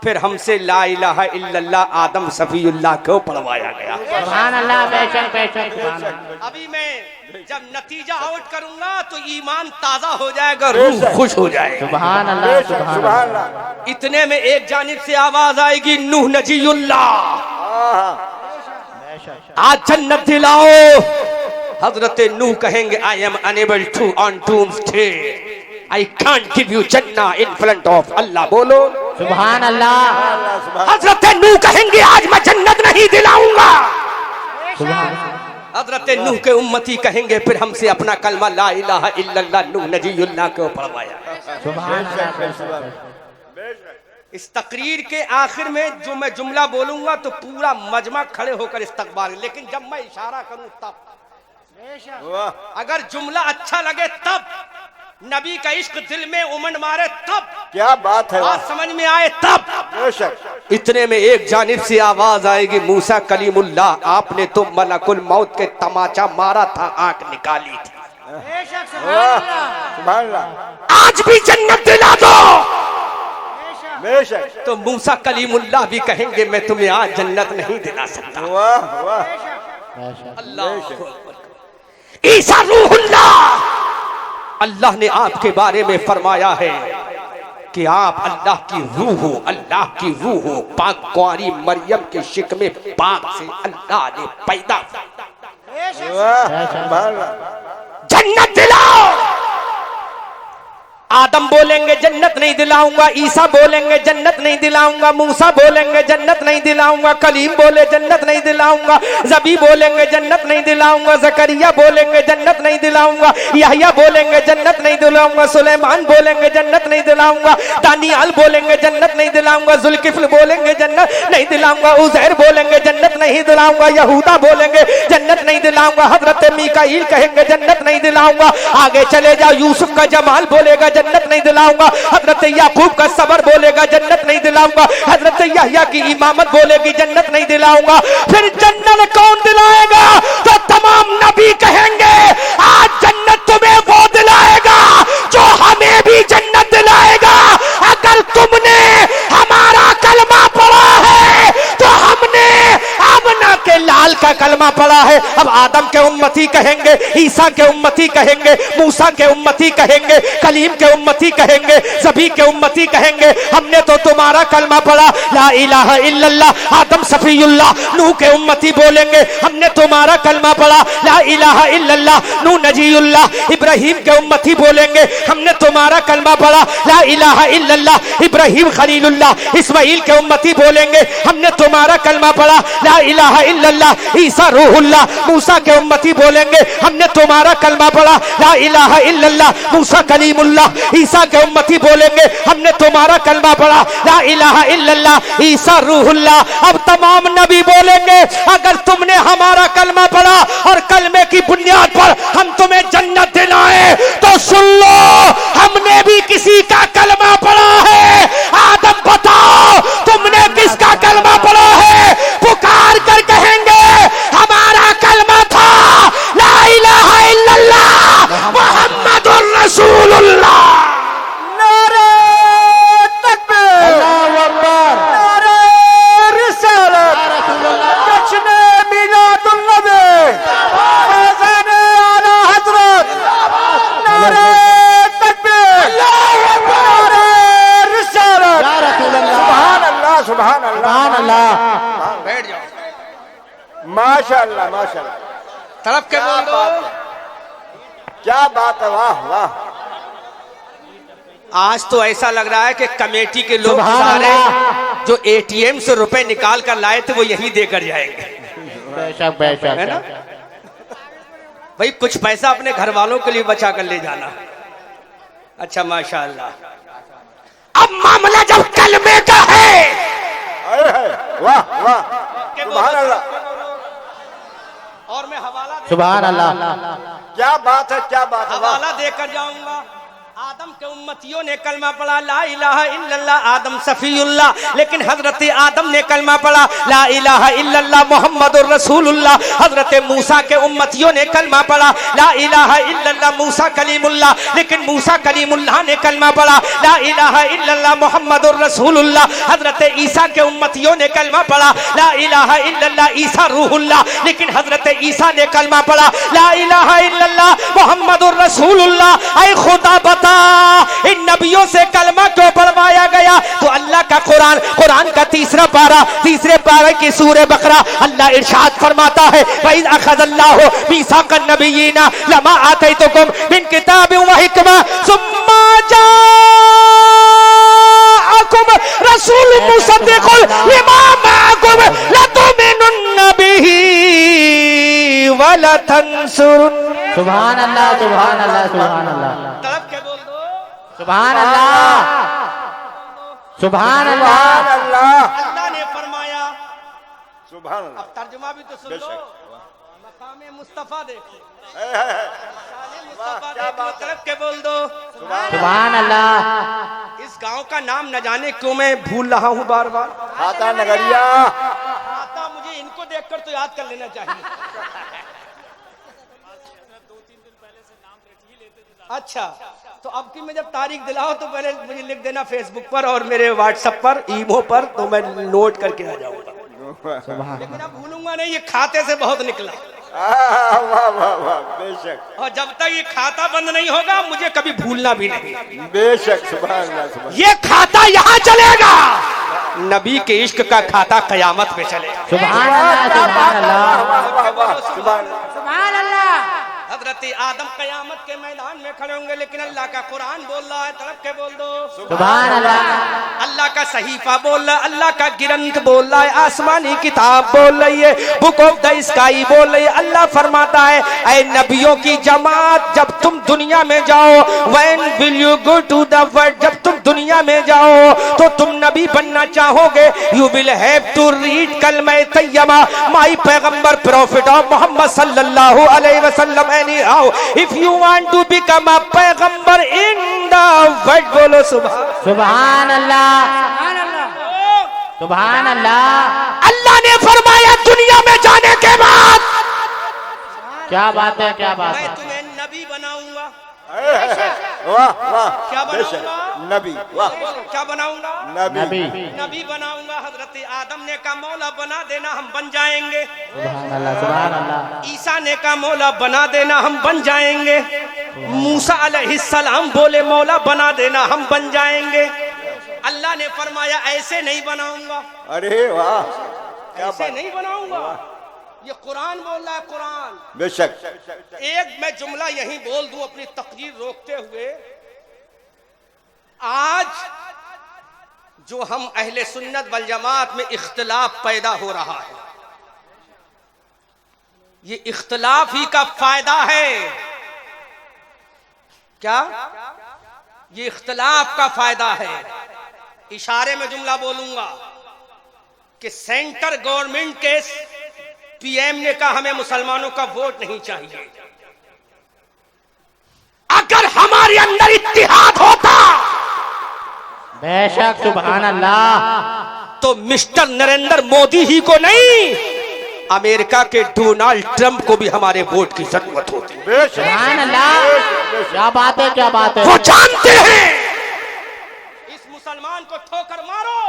फिर हमसे ला इलाहा इल्लल्लाह आदम सफीउल्लाह को पढ़वाया गया। सुभान अल्लाह। बेशक बेशक। अभी मैं जब नतीजा आउट करूंगा तो ईमान ताजा हो जाएगा, रूह खुश हो जाएगा। सुभान अल्लाह। सुभान अल्लाह। इतने में एक जानिब से आवाज आएगी नूह नजीउल्लाह आज जन्नत दिलाओ। हजरत नूह कहेंगे I am unable to on doomsday I can't give you जन्ना इन फ्रंट ऑफ अल्लाह। बोलो सुभान अल्लाह। हजरत नूह कहेंगे आज मैं जन्नत नहीं दिलाऊंगा। सुभान हजरत नूह के उम्मती कहेंगे फिर हमसे अपना कलमा ला इलाहा इल्लल्लाह नूह नजीउल्लाह को पढ़वाया। सुभान अल्लाह। इस तकरीर के आखिर में जो मैं जुमला बोलूंगा तो पूरा मजमा खड़े होकर इस्तकबाल, लेकिन जब मैं इशारा करूं तब, अगर जुमला अच्छा लगे तब, नबी का इश्क दिल में उमंड मारे तब, क्या बात है, बात समझ में आए तब। बेशक। इतने में एक जानिब से आवाज आएगी मूसा कलीमुल्लाह आपने तो मलकुल मौत के तमाचा मारा था, आंख निकाली थी, सुभान अल्लाह। आज भी जन्नत दिला दो। बेशक। तो मूसा कलीमुल्लाह भी कहेंगे मैं तुम्हें आज जन्नत नहीं दिला सकता। वाह वाह। अल्लाह ईसा रूहुल्लाह, अल्लाह ने आपके बारे में फरमाया है कि आप अल्लाह की रूह हो, अल्लाह की रूह हो। पाक कुंवारी मरियम के शिक में पाक से अल्लाह ने पैदा। जन्नत दिलाओ। आदम बोलेंगे जन्नत नहीं दिलाऊंगा, ईसा बोलेंगे जन्नत नहीं दिलाऊंगा, मूसा बोलेंगे जन्नत नहीं दिलाऊंगा, कलीम बोले जन्नत नहीं दिलाऊंगा, जबी बोलेंगे जन्नत नहीं दिलाऊंगा, जकरिया बोलेंगे जन्नत नहीं दिलाऊंगा, यहया बोलेंगे जन्नत नहीं दिलाऊंगा, सुलेमान बोलेंगे जन्नत नहीं दिलाऊंगा, दानियाल बोलेंगे जन्नत नहीं दिलाऊंगा, जुल्किफ्ल बोलेंगे जन्नत नहीं दिलाऊंगा, उज़ैर बोलेंगे जन्नत नहीं दिलाऊंगा, यहूदा बोलेंगे जन्नत नहीं दिलाऊंगा, हजरत मीकाईल कहेंगे जन्नत नहीं दिलाऊंगा। आगे चले जाओ, यूसुफ का जमाल बोलेगा जन्नत नहीं दिलाऊंगा, हजरत याकूब का सबर बोलेगा जन्नत नहीं दिलाऊंगा, हजरत यहया की इमामत बोलेगी जन्नत नहीं दिलाऊंगा। फिर जन्नत कौन दिलाएगा? तो तमाम नबी कहेंगे आज जन्नत तुम्हें वो दिलाएगा जो हमें भी जन्नत दिलाएगा। अगर तुमने हमारा कलमा पढ़ा है तो हमने आमना के लाल का का कलमा पड़ा है, अब आदम के उम्मती कहेंगे, ईसा के उम्मती कहेंगे, मूसा के उम्मती कहेंगे, कलीम के उम्मती कहेंगे, सभी के उम्मती कहेंगे। हमने तो तुम्हारा कलमा पढ़ा ला इलाहा इल्लल्लाह। आदम सफीउल्लाह नूह के उम्मती बोलेंगे, हमने तुम्हारा कलमा पढ़ा ला इलाहा इल्लल्लाह। नूह नजीउल्लाह इब्राहिम के उम्मती बोलेंगे, हमने तुम्हारा कलमा पढ़ा ला इलाहा इल्लल्लाह। इब्राहिम खलीलुल्लाह इस्माइल के उम्मती बोलेंगे, हमने तुम्हारा कलमा पढ़ा ला इलाहा इल्लल्लाह। ईसा रूहुल्लाह मूसा के उम्मती बोलेंगे, हमने तुम्हारा कलमा पढ़ा ला इलाहा इल्लल्लाह। मूसा कलीमुल्लाह ईसा के उम्मती बोलेंगे, हमने तुम्हारा कलमा पढ़ा ला इलाहा इल्लल्लाह। ईसा रूहुल्लाह। अब तमाम नबी बोलेंगे, अगर तुमने हमारा कलमा पढ़ा और कलमे की बुनियाद पर हम तुम्हें जन्नत दिलाए तो सुन लो, हमने भी किसी का कलमा पढ़ा है। आदम बताओ तुमने किसका कलमा पढ़ा है? पुकार कर कहेंगे हमारा कलमा था ला इलाहा इल्लल्लाह मुहम्मदुर रसूलुल्लाह। नारे तकबीर, अल्लाहू अकबर, नारे रिसालत, जश्न मिलादुन नबी, फैज़ान आला हज़रत, नारे तकबीर, अल्लाहू अकबर, नारे रिसालत, या रसूल अल्लाह, सुभान अल्लाह, सुभान अल्लाह, सुभान अल्लाह। बैठ जाओ। माशाअल्लाह, माशाअल्लाह, तरफ के बोल दो। क्या बात है, वाह वाह। आज तो ऐसा लग रहा है कि कमेटी के लोग सारे जो एटीएम से रुपए निकाल कर लाए थे वो यही देकर जाएंगे, बेशक बेशक, है ना भाई? कुछ पैसा अपने घर वालों के लिए बचा कर ले जाना। अच्छा माशाअल्लाह। अब मामला जब कलमे का है, वाह वाह, सुभान अल्लाह, और मैं हवाला सुभान अल्लाह। क्या बात है, क्या बात है, वाह। हवाला देकर जाऊंगा। आदम के उम्मतियों ने कलमा पढ़ा ला इलाहा इल्लल्लाह आदम सफीउल्लाह, लेकिन हजरत आदम ने कलमा पढ़ा ला इलाहा इल्लल्लाह मुहम्मदुर रसूलुल्लाह। हजरत मूसा के उम्मतियों ने कलमा पढ़ा ला इलाहा इल्लल्लाह मूसा कलीमुल्लाह, लेकिन मूसा कलीमुल्लाह ने कलमा पढ़ा ला इलाहा इल्लल्लाह मुहम्मदुर रसूलुल्लाह। हजरत ईसा के उम्मतियों ने कलमा पढ़ा ला इलाहा इल्लल्लाह ईसा रूहुल्लाह, लेकिन हजरत ईसा ने कलमा पढ़ा ला इलाहा इल्लल्लाह मुहम्मदुर रसूलुल्लाह। ऐ खुदा बता इन नबियों से कलमा क्यों पढ़वाया गया? तो अल्लाह का कुरान का तीसरे पारे की सूरह बकरा अल्लाह इरशाद फरमाता है, वइज़ अख़ज़ल्लाहु मीसाक़न नबिय्यीना लमा आतैतुकुम मिन किताबिन व हिकमा सुम्मा जाअकुम रसूलुम मुसद्दिक़ुन लिमा मअकुम लतुमिनुन्न बिही व लतंसुरुन। सुभान अल्लाह, सुभान अल्लाह, सुभान अल्लाह, तलब के बोल दो। सुभान अल्लाह, सुभान अल्लाह। अल्लाह ने फरमाया, सुभान अल्लाह। अब तर्जुमा भी तो सुन लो। मकामे मुस्तफा देखो, क्या बात है, तरफ के बोल दो। सुभान अल्लाह। इस गांव का नाम न जाने क्यों मैं भूल रहा हूँ बार बार। खाता नगरिया, आता मुझे इनको देखकर तो याद कर लेना चाहिए। अच्छा, तो अब की मैं जब तारीख दिलाओ तो पहले मुझे लिख देना फेसबुक पर और मेरे व्हाट्सएप पर, ईमो पर, तो मैं नोट करके आ जाऊंगा। लेकिन अब भूलूंगा नहीं, ये खाते से बहुत निकला। वाह वाह वाह, बेशक, और जब तक ये खाता बंद नहीं होगा मुझे कभी भूलना भी नहीं। बेशक, सुभान अल्लाह, सुभान। ये खाता यहाँ चलेगा, नबी के इश्क का खाता कयामत में चलेगा। सुभान अल्लाह, सुभान अल्लाह, वाह वाह वाह, सुभान सुभान अल्लाह। हजरत आदम कयामत के मैदान में खड़े होंगे, लेकिन अल्लाह का कुरान बोल रहा है, तरफ के बोल दो। सुभान अल्लाह। अल्लाह का सहीफा बोल रहा है, अल्लाह का ग्रंथ बोल रहा है, आसमानी किताब बोल रही है, बुक ऑफ द स्काई बोल रही है। अल्लाह फरमाता है, ऐ नबियों की जमात, जब तुम दुनिया में जाओ, when will you go to the world, जब तुम दुनिया में जाओ तो तुम नबी बनना चाहोगे, you will have to read कलमा तैयबा, माई पैगंबर प्रॉफिट ऑफ मोहम्मद सल्लल्लाहु अलैहि वसल्लम। Anyhow, if you want to become a पैगंबर in the world, बोलो सुभान अल्लाह, सुभान अल्लाह। अल्लाह ने फरमाया दुनिया में जाने के बाद क्या बात है, क्या बात मैं है। तुम्हें नबी बनाऊंगा। वाह वाह, क्या बेशक, बनाऊंगा? नबी वाह बोलो क्या बनाऊंगा? नबी नबी बनाऊंगा। हजरत आदम ने कहा मौला बना देना हम बन जाएंगे। सुभान अल्लाह, सुभान अल्लाह। ईसा ने कहा मौला बना देना हम बन जाएंगे। मूसा अलैहिस्सलाम बोले मौला बना देना हम बन जाएंगे। अल्लाह ने फरमाया ऐसे नहीं बनाऊंगा, अरे वाह क्या ऐसे बात नहीं बनाऊंगा। ये कुरान बोल रहा है, कुरान। बेशक एक मैं जुमला यही बोल दूं अपनी तकरीर रोकते हुए। आज जो हम अहले सुन्नत वल जमात में इख्तिलाफ पैदा हो रहा है, ये इख्तिलाफ ही का फायदा है। क्या? ये इख्तिलाफ का फायदा है। इशारे में जुमला बोलूंगा कि सेंटर गवर्नमेंट के पीएम ने कहा हमें मुसलमानों का वोट नहीं चाहिए। अगर हमारे अंदर इत्तिहाद होता बेशक सुभान अल्लाह, तो मिस्टर नरेंद्र मोदी ही को नहीं, अमेरिका के डोनाल्ड ट्रंप को भी हमारे वोट की जरूरत होती। बेशक सुभान अल्लाह। क्या बात है, क्या बात है। वो जानते हैं इस मुसलमान को ठोकर मारो,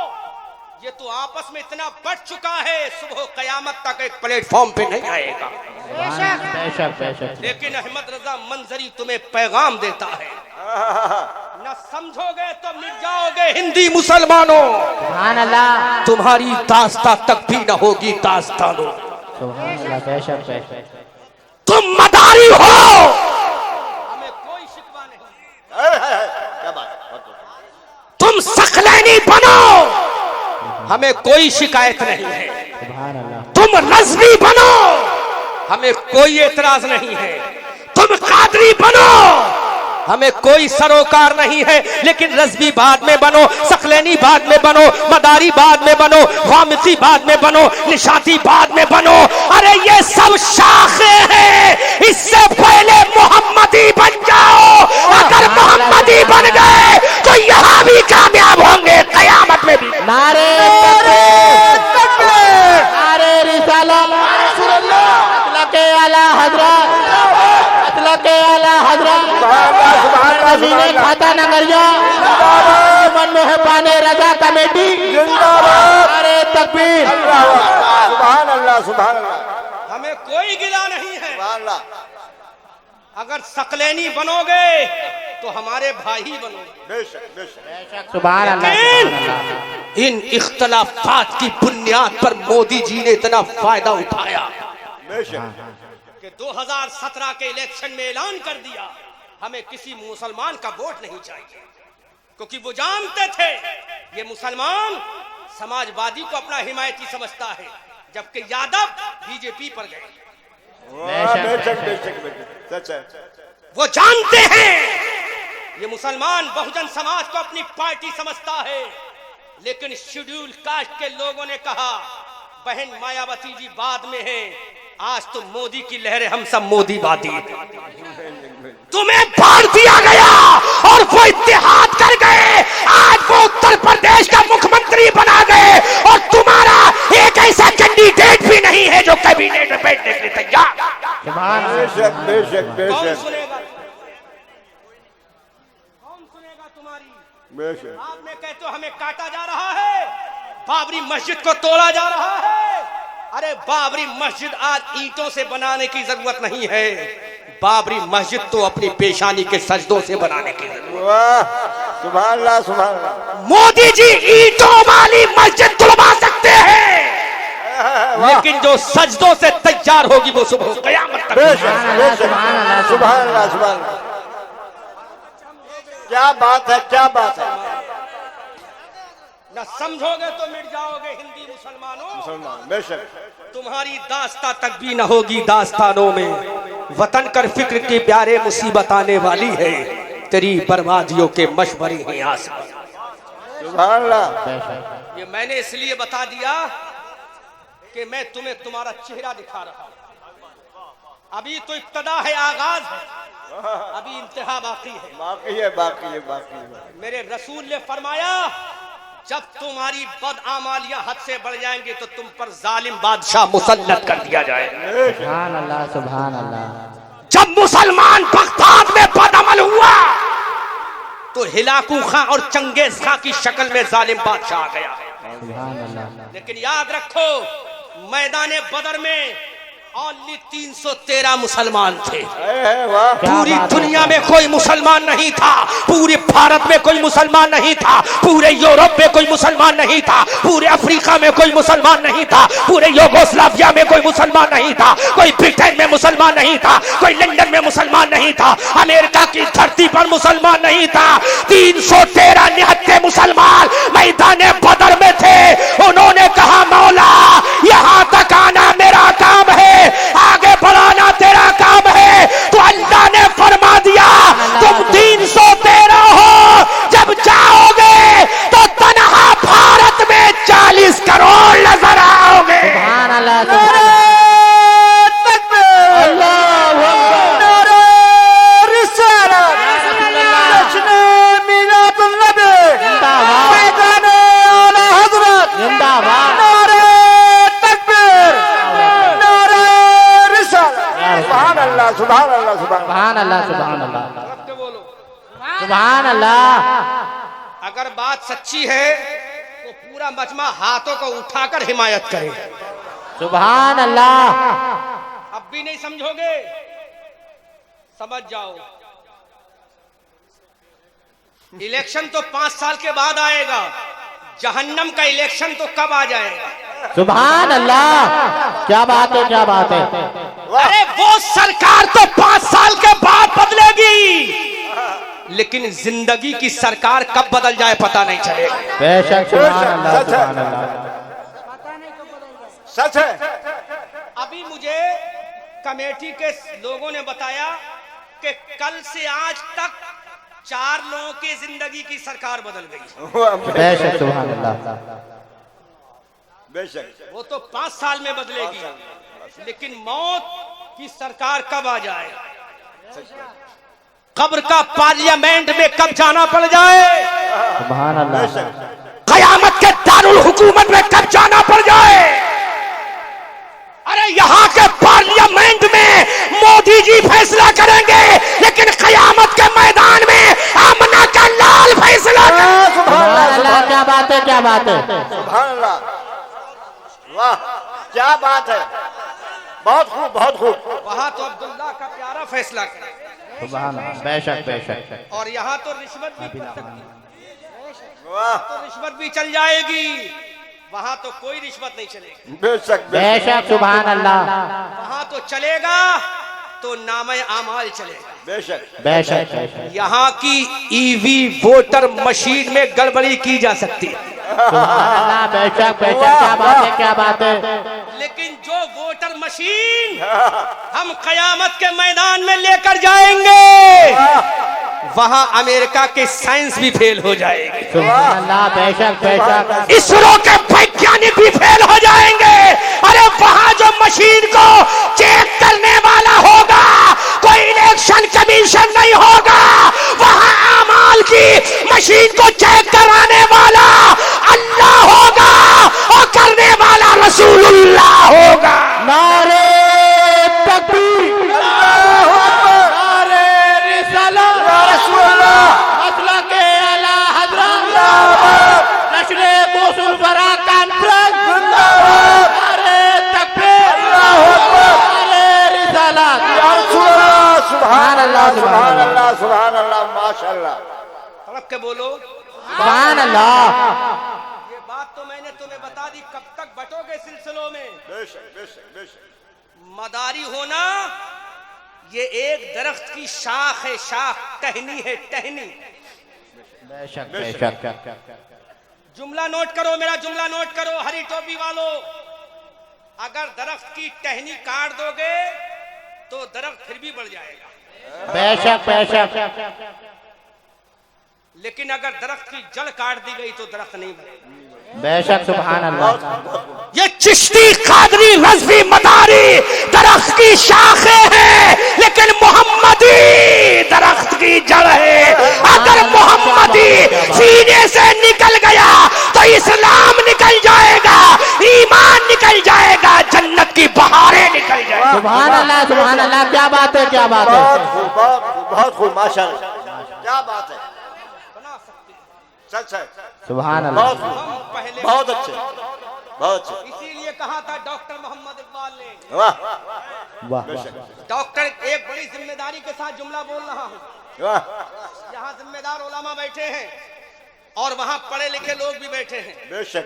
ये तो आपस में इतना बढ़ चुका है, सुबह कयामत तक एक प्लेटफॉर्म पे नहीं आएगा। बेशक बेशक। लेकिन अहमद रजा मंजरी तुम्हें पैगाम देता है, न समझोगे तो मिट जाओगे हिंदी मुसलमानों। सुभान अल्लाह, तुम्हारी दास्ता तक भी न होगी दास्तानों। सुभान अल्लाह। बेशक बेशक। तुम मदारी हो, हमें कोई शिकवा नहीं। क्या बात तुम सकलैनी बनो, हमें कोई शिकायत नहीं है। सुभान अल्लाह। तुम रज़वी बनो, हमें कोई एतराज नहीं है। तुम कादरी बनो, हमें कोई सरोकार नहीं है। लेकिन रज़वी बाद में बनो, सकलैनी बाद में बनो, मदारी बाद में बनो, गामिसी बाद में बनो, निशाती बाद में बनो। अरे ये सब शाखे हैं, इससे पहले मोहम्मदी बन जाओ। अगर मोहम्मदी बन गए तो यहाँ भी कामयाब होंगे, कयामत में भी। नारे नारे रिसालत, अतलके आला हजरत, अतलके आला हजरत, ज़मीने खाता नगर जा, मन में है पाने रजा कमेटी जिंदाबाद। अरे तकबीर। सुभान अल्लाह सुभान अल्लाह हमें कोई गिला नहीं है। सुभान अल्लाह। अगर सकलैनी बनोगे तो हमारे भाई ही बनोगे। बेशक बेशक सुभान अल्लाह, सुभान अल्लाह। इन इख्तलाफात की बुनियाद पर मोदी जी ने इतना फायदा उठाया बेशक कि 2017 के इलेक्शन में ऐलान कर दिया हमें किसी मुसलमान का वोट नहीं चाहिए, क्योंकि वो जानते थे ये मुसलमान समाजवादी को अपना हिमायती समझता है, जबकि यादव बीजेपी पर गए। बेशक बेशक बेशक सच है। वो जानते हैं ये मुसलमान बहुजन समाज को अपनी पार्टी समझता है, लेकिन शेड्यूल कास्ट के लोगों ने कहा बहन मायावती जी बाद में है, आज तो मोदी की लहर है, हम सब मोदीवादी हैं। तुम्हें बांट दिया गया और वो इत्तेहाद कर गए। आज वो उत्तर प्रदेश का मुख्यमंत्री बना गए और तुम्हारा एक ऐसा कैंडिडेट भी नहीं है जो कैबिनेट में बैठने के लिए तैयार। सुभान अल्लाह। बेशक बेशक कौन बेशक सुनेगा? कौन सुनेगा तुम्हारी? बेशक आप में कहते हो हमें काटा जा रहा है, बाबरी मस्जिद को तोड़ा जा रहा है। अरे बाबरी मस्जिद आज ईंटों से बनाने की जरूरत नहीं है, बाबरी मस्जिद तो अपनी पेशानी के सजदों से बनाने की जरूरत। वाह सुभान अल्लाह सुभान अल्लाह। मोदी जी ईंटों वाली मस्जिद तुलवा सकते हैं, लेकिन जो सजदों से तैयार होगी वो सुबह कयामत तक। बेशक बेशक सुभान अल्लाह सुभान अल्लाह। क्या बात है क्या बात है। न समझोगे तो मिट जाओगे हिंदी मुसलमानों। मुसलमान बेशक तुम्हारी दास्ता तक भी न होगी दास्तानों में। वतन कर फिक्र की प्यारे मुसीबत आने वाली है, तेरी बर्बादियों के मशवरे हैं आसमान। सुभान अल्लाह। ये मैंने इसलिए बता दिया कि मैं तुम्हें तुम्हारा चेहरा दिखा रहा हूं। अभी तो इब्तदा है, आगाज है, अभी इंतहा बाकी है। बाकी है बाकी है बाकी है। मेरे रसूल ने फरमाया जब तुम्हारी बदआमालियां हद से बढ़ जाएंगी तो तुम पर जालिम बादशाह मुसल्लत कर दिया जाएगा। सुभान अल्लाह, सुभान अल्लाह। जब मुसलमान बगदाद में बदअमल हुआ तो हिलाकू खां और चंगेज खां की शक्ल में जालिम बादशाह आ गया। लेकिन याद रखो, मैदान बदर में ओनली 313 मुसलमान थे। पूरी दुनिया में कोई मुसलमान नहीं था, पूरे भारत में कोई मुसलमान नहीं था, पूरे यूरोप में कोई मुसलमान नहीं था, पूरे अफ्रीका में कोई मुसलमान नहीं था, पूरे यूगोस्लाविया में कोई मुसलमान नहीं था, कोई ब्रिटेन में मुसलमान नहीं था, कोई लंदन में मुसलमान नहीं था, अमेरिका की धरती पर मुसलमान नहीं था। 313 निहत्थे मुसलमान मैदान बदर में थे। उन्होंने कहा, मौला यहां तक आना मेरा काम है, आगे बढ़ाना तेरा काम है। तो अल्लाह ने फरमा दिया, तुम 313 हो, जब जाओगे तो तनहा भारत में 40 करोड़ नजर आओगे। सुभान अल्लाह, सुभान अल्लाह, सुभान अल्लाह, सुभान अल्लाह, सुभान अल्लाह। अगर बात सच्ची है तो पूरा मजमा हाथों को उठाकर हिमायत करे। सुभान अल्लाह। अब भी नहीं समझोगे, समझ जाओ। इलेक्शन तो 5 साल के बाद आएगा, जहन्नम का इलेक्शन तो कब आ जाएगा? सुभान अल्लाह, क्या बात है, क्या बात है। अरे वो सरकार तो 5 साल के बाद बदलेगी, लेकिन जिंदगी की सरकार कब बदल जाए पता नहीं चलेगा। बेशक, सुभान अल्लाह, सुभान अल्लाह। सच है। अभी मुझे कमेटी के लोगों ने बताया कि कल से आज तक 4 लोगों की जिंदगी की सरकार बदल गई। बेशक, सुभान अल्लाह। बेशक वो तो 5 साल में बदलेगी, लेकिन मौत की सरकार कब आ जाए, कब्र का पार्लियामेंट में कब जाना पड़ जाए, सुभान अल्लाह। कयामत के दारुल हुकूमत में कब जाना पड़ जाए। अरे यहाँ के पार्लियामेंट में मोदी जी फैसला करेंगे, लेकिन कयामत के मैदान में आमना का लाल फैसला करेंगे। सुभान अल्लाह, क्या बात है, क्या बात है। सुभान अल्लाह, वाह क्या बात है, बहुत खूब, बहुत खूब। वहां तो अब्दुल्ला का प्यारा फैसला करे, सुभान अल्लाह, बेशक, बेशक। और यहाँ तो रिश्वत भी चल सकती है, वाह, तो रिश्वत भी चल जाएगी, वहां तो कोई रिश्वत नहीं चलेगी। बेशक बेशक, सुभान अल्लाह। वहां तो चलेगा तो नामे आमाल चलेगा। बेशक बेशक, यहाँ की ईवी वोटर मशीन में गड़बड़ी की जा सकती है, सुभान अल्लाह, बेशक, बेशक, क्या बात है, क्या बात है। लेकिन जो वोटर मशीन हम कयामत के मैदान में लेकर जाएंगे, वहां अमेरिका के साइंस भी फेल हो जाएगी, सुभान अल्लाह, बेशक, बेशक। इसरो के वैज्ञानिक भी फेल हो जाएंगे। अरे वहां जो मशीन को चेक करने वाला होगा, कोई इलेक्शन कमीशन नहीं होगा, वहां आमाल की मशीन को चेक कराने वाला अल्लाह होगा और करने वाला रसूलुल्लाह होगा। नारे तकबीर, नारे रिसालत, मसला के आला हज़रत, नशरे गौसुल बरा कॉन्फ्रेंस, नारे तकबीर, नारे रिसालत। सुभान अल्लाह, सुभान अल्लाह, सुभान अल्लाह, माशाअल्लाह। तड़प के बोलो सुभान अल्लाह। ये बात तो मैंने तुम्हें बता दी, कब तक बटोगे सिलसिलों में। बेशक बेशक बेशक। मदारी होना ये एक दरख्त की शाख है, शाख, टहनी है, टहनी। बेशक, बेशक। जुमला नोट करो, मेरा जुमला नोट करो हरी टोपी वालों। अगर दरख्त की टहनी काट दोगे तो दरख्त फिर भी बढ़ जाएगा, बेशक, बेशक। लेकिन अगर दरख्त की जड़ काट दी गई तो दरख्त नहीं बढ़ेगा। बेशक, सुभान अल्लाह। ये चिश्ती, कादरी, रज़वी, मदारी दरख्त की शाखें हैं, लेकिन मोहम्मदी दरख्त की जड़ है। अगर मोहम्मदी सीने से निकल गया तो इस्लाम निकल जाएगा, ईमान निकल जाएगा, जन्नत की बहारें निकल जाएगी। सुभान अल्लाह, सुभान अल्लाह, क्या बात है, क्या बात है। बहुत खूब, बहुत खूब, बहुत खूब, माशाअल्लाह, क्या बात है। सच है। सुभान अल्लाह। बहुत हम पहले बहुत अच्छे, बहुत अच्छे। इसीलिए कहा था डॉक्टर मोहम्मद इकबाल ने, वाह वाह डॉक्टर एक बड़ी जिम्मेदारी के साथ जुमला बोल रहा हूँ। वाह, यहाँ जिम्मेदार उलमा बैठे हैं और वहाँ पढ़े लिखे लोग भी बैठे हैं, बेशक।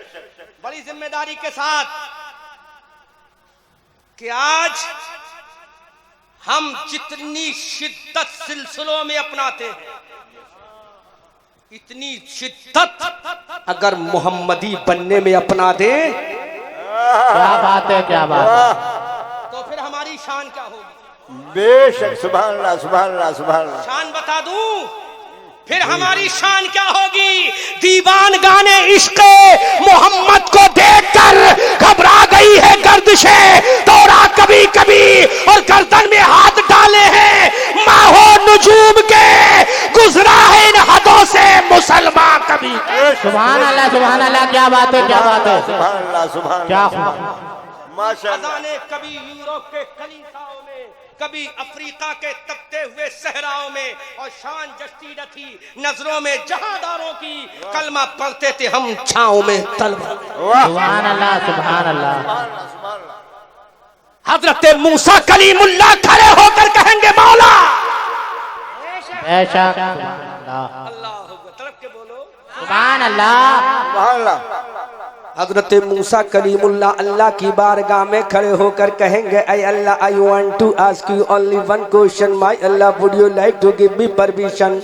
बड़ी जिम्मेदारी के साथ कि आज हम जितनी शिद्दत सिलसिलों में अपनाते हैं, इतनी शिद्दत अगर मोहम्मदी बनने में अपना दे क्या बात है, क्या बात है। तो फिर हमारी शान क्या होगी? बेशक, सुभान अल्लाह, सुभान अल्लाह, सुभान अल्लाह। शान बता दूं, फिर हमारी शान क्या होगी? दीवान गाने इश्क मोहम्मद को देखकर घबरा गई है गर्दिशें तोरा कभी कभी, और गर्दन में हाथ डाले हैं माहो नुजूम के, गुजरा है इन हदों से मुसलमान कभी। सुभान अल्लाह, सुभान अल्लाह, क्या बात है, क्या बात है। सुभान अल्लाह, सुभान क्या अल्लाह, माशाअल्लाह। अज़ाने कभी यूरोप के कलीसाओं में, कभी अफ्रीका के तपते हुए सहराओं में, और शान जस्ती न थी नजरों में जहादारों की, कलमा पढ़ते थे हम छाओं में तलवार। सुभान अल्लाह, सुभान अल्लाह। सुभान अल्लाह। हजरत मूसा कलीमुल्लाह खड़े होकर कहेंगे मौला, बेशक अल्लाह तरफ के बोलो, सुभान अल्लाह। सुभान अल्लाह। हजरत मूसा कलीमुल्लाह अल्लाह की बारगाह में खड़े होकर कहेंगे, ऐ Allah, I want to ask you only one question, my Allah, would you like to give me permission?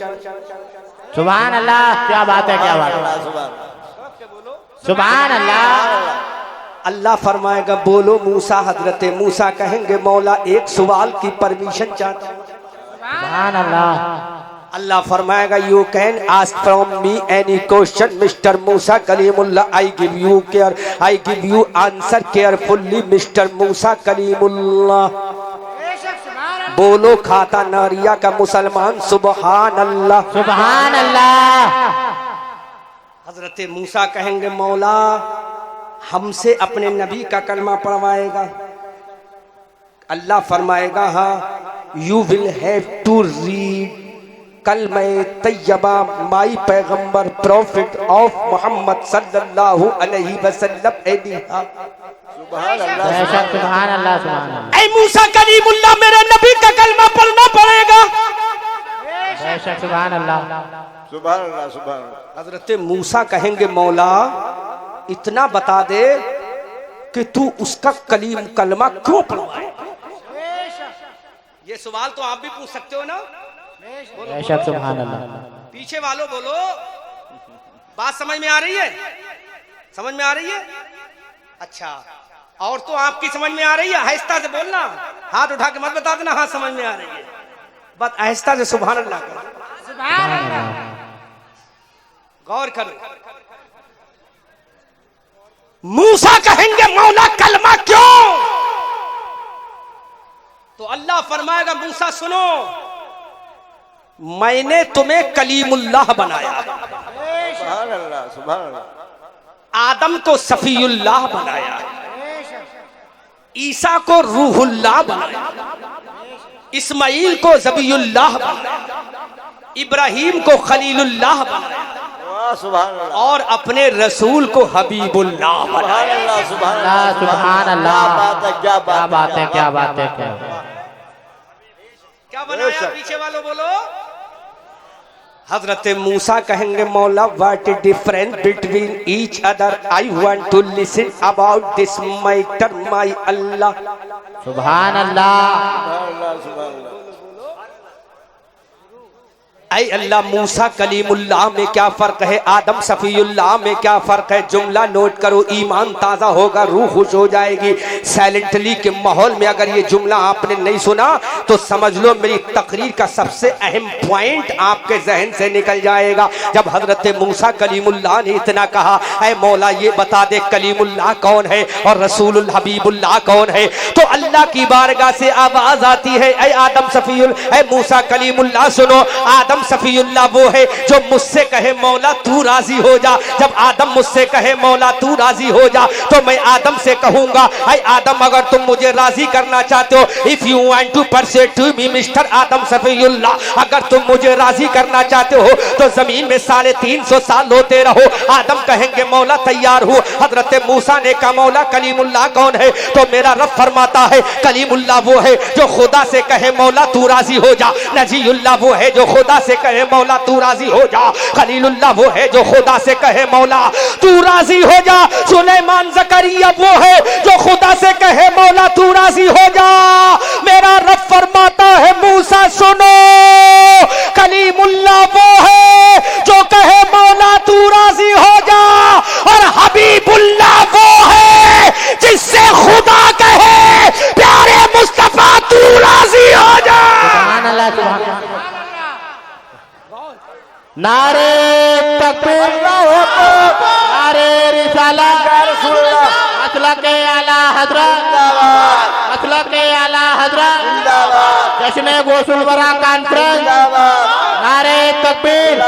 सुभान अल्लाह, क्या बात है, क्या बात है। सुभान अल्लाह। अल्लाह फरमाएगा बोलो मूसा। हजरत मूसा कहेंगे मौला एक सवाल की परमिशन चाहता हूं। सुभान अल्लाह। अल्लाह फरमाएगा you can ask from me any question mister Musa Kalimullah, I give you care, I give you answer carefully mister Musa Kalimullah. बोलो खाता नारिया का मुसलमान सुबहान अल्लाह, सुभान अल्लाह। हजरत मूसा कहेंगे मौला हमसे अपने नबी का कलमा पढ़वाएगा? अल्लाह फरमाएगा हाँ, you will have to read कलमा तैयबा माई पैगंबर प्रॉफिट ऑफ मोहम्मद सल्लल्लाहु अलैहि वसल्लम। सुभान अल्लाह। बेशक, सुभान अल्लाह, सुभान अल्लाह। ऐ मूसा कलीमुल्लाह मेरे नबी का कलमा पढ़ना पड़ेगा। बेशक, सुभान अल्लाह। सुभान अल्लाह, सुभान अल्लाह। हजरत मूसा कहेंगे मौला इतना बता दे कि तू उसका कलमा क्यों पढ़वाए? ये सवाल तो आप भी पूछ सकते हो ना। बेशक, सुभान अल्लाह। पीछे वालों बोलो, बात समझ में आ रही है? समझ में आ रही है? अच्छा, और तो आपकी समझ में आ रही है? आहिस्ता से बोलना, हाथ उठा के मत बता देना हाँ समझ में आ रही है, बस आहिस्ता से सुभान अल्लाह करो, गौर करो। मूसा कहेंगे मौला कलमा क्यों? तो अल्लाह फरमाएगा मूसा सुनो, मैंने तुम्हें कलीमुल्लाह बनाया, सुभान अल्लाह, सुभान अल्लाह। आदम को सफीउल्लाह बनाया, ईसा को रूहुल्लाह बनाया, इस्माइल को ज़बीउल्लाह बनाया, इब्राहिम को खलीलुल्लाह बनाया, सुभान अल्लाह। और अपने रसूल को हबीबुल्लाह सुभान बनाया। अल्लाह, सुभान अल्लाह, अल्लाह। सुभान अल्लाह। क्या बात है, क्या क्या बात बात है, क्या बात है, क्या क्या बनाया? पीछे वालों बोलो। हजरत मूसा कहेंगे मौला what is difference between each other, I want to listen about this matter my Allah. सुभान अल्लाह। सुभान अल्लाह। ऐ अल्लाह मूसा कलीमुल्लाह में क्या फर्क है, आदम सफीउल्लाह में क्या फर्क है? जुमला नोट करो, ईमान ताज़ा होगा, रूह खुश हो जाएगी। साइलेंटली के माहौल में अगर ये जुमला आपने नहीं सुना तो समझ लो मेरी तकरीर का सबसे अहम पॉइंट आपके जहन से निकल जाएगा। जब हजरत मूसा कलीमुल्लाह ने इतना कहा, ऐ मौला ये बता दे कलीमुल्लाह कौन है और रसूलुल हबीबुल्लाह कौन है, तो अल्लाह की बारगाह से आवाज आती है, ऐ आदम सफीउल, ऐ मूसा कलीमुल्लाह सुनो, आदम आदम सफीउल्लाह वो है जो मुझसे कहे मौला तू राजी हो जा। जब आदम मुझसे कहे मौला तू राजी हो जा तो मैं आदम से कहूंगा, ऐ आदम अगर तुम मुझे राजी करना चाहते हो, if you want to persuade to me mister Adam Safiullah, अगर तुम मुझे राजी करना चाहते हो तो जमीन में 350 साल होते रहो। आदम कहेंगे मौला तैयार हूँ। हजरत मूसा ने कहा मौला कलीमुल्लाह कौन है? तो मेरा रब फरमाता है कलीमुल्लाह वो है जो खुदा से कहे मौला तू राजी हो जा। नजीउल्लाह वो है जो खुदा से कहे मौला तू राजी हो जा। खलीलुल्लाह वो है जो खुदा से कहे मौला तू राजी हो जा। सुलेमान ज़करिया वो है जो खुदा से कहे मौला तू राजी हो जा। मेरा रब फरमाता है मूसा सुनो, कलीमुल्लाह वो है जो कहे मौला तू राजी हो जा, और हबीबुल्लाह वो है जिससे खुदा कहे प्यारे मुस्तफा तू राजी हो जा। सुभान अल्लाह, सुभान अल्लाह। नारे तकबीर, नारे रिसालत, मसलक आला हजरत, मसलक आला हजरत, जश्न गोसुल बरा कॉन्फ्रेंस, नारे तकबीर,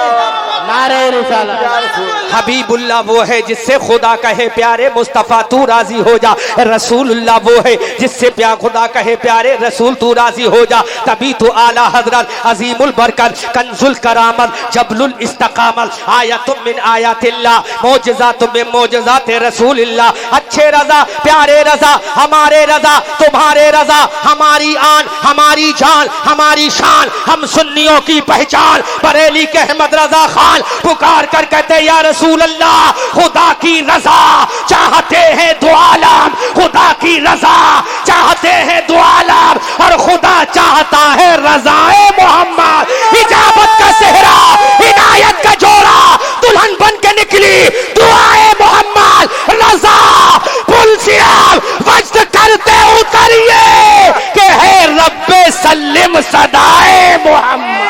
नारे रिसालत। हबीबुल्लाह वो है जिससे खुदा कहे प्यारे मुस्तफा तू राजी हो जा। रसूलुल्लाह वो है जिससे प्यार खुदा कहे प्यारे रसूल तू राजी हो जा। तभी तो आला हजरत अजीमुल बरकत कंजुल करामत जबलुल इस्तकामत आयतुम मिन आयातिल्लाह मौजज़ातुम मिन मौजज़ाति रसूलिल्लाह। अच्छे रजा प्यारे रजा हमारे रजा तुम्हारे रजा, हमारी आन हमारी जान हमारी शान, हम सुन्नियों की पहचान बरेली के अहमद रजा खान पुकार कर कहते या रसूल अल्लाह खुदा की रजा चाहते हैं दो आलम, खुदा की रजा चाहते हैं दो आलम, और खुदा चाहता है रजाए मोहम्मद। इजाबत का सेहरा हिदायत का जोड़ा दुल्हन बन के निकली दुआए मोहम्मद। रजा पुल सियाब वज्द करते उतरिए के है रब्बे सल्लिम सदाए मोहम्मद।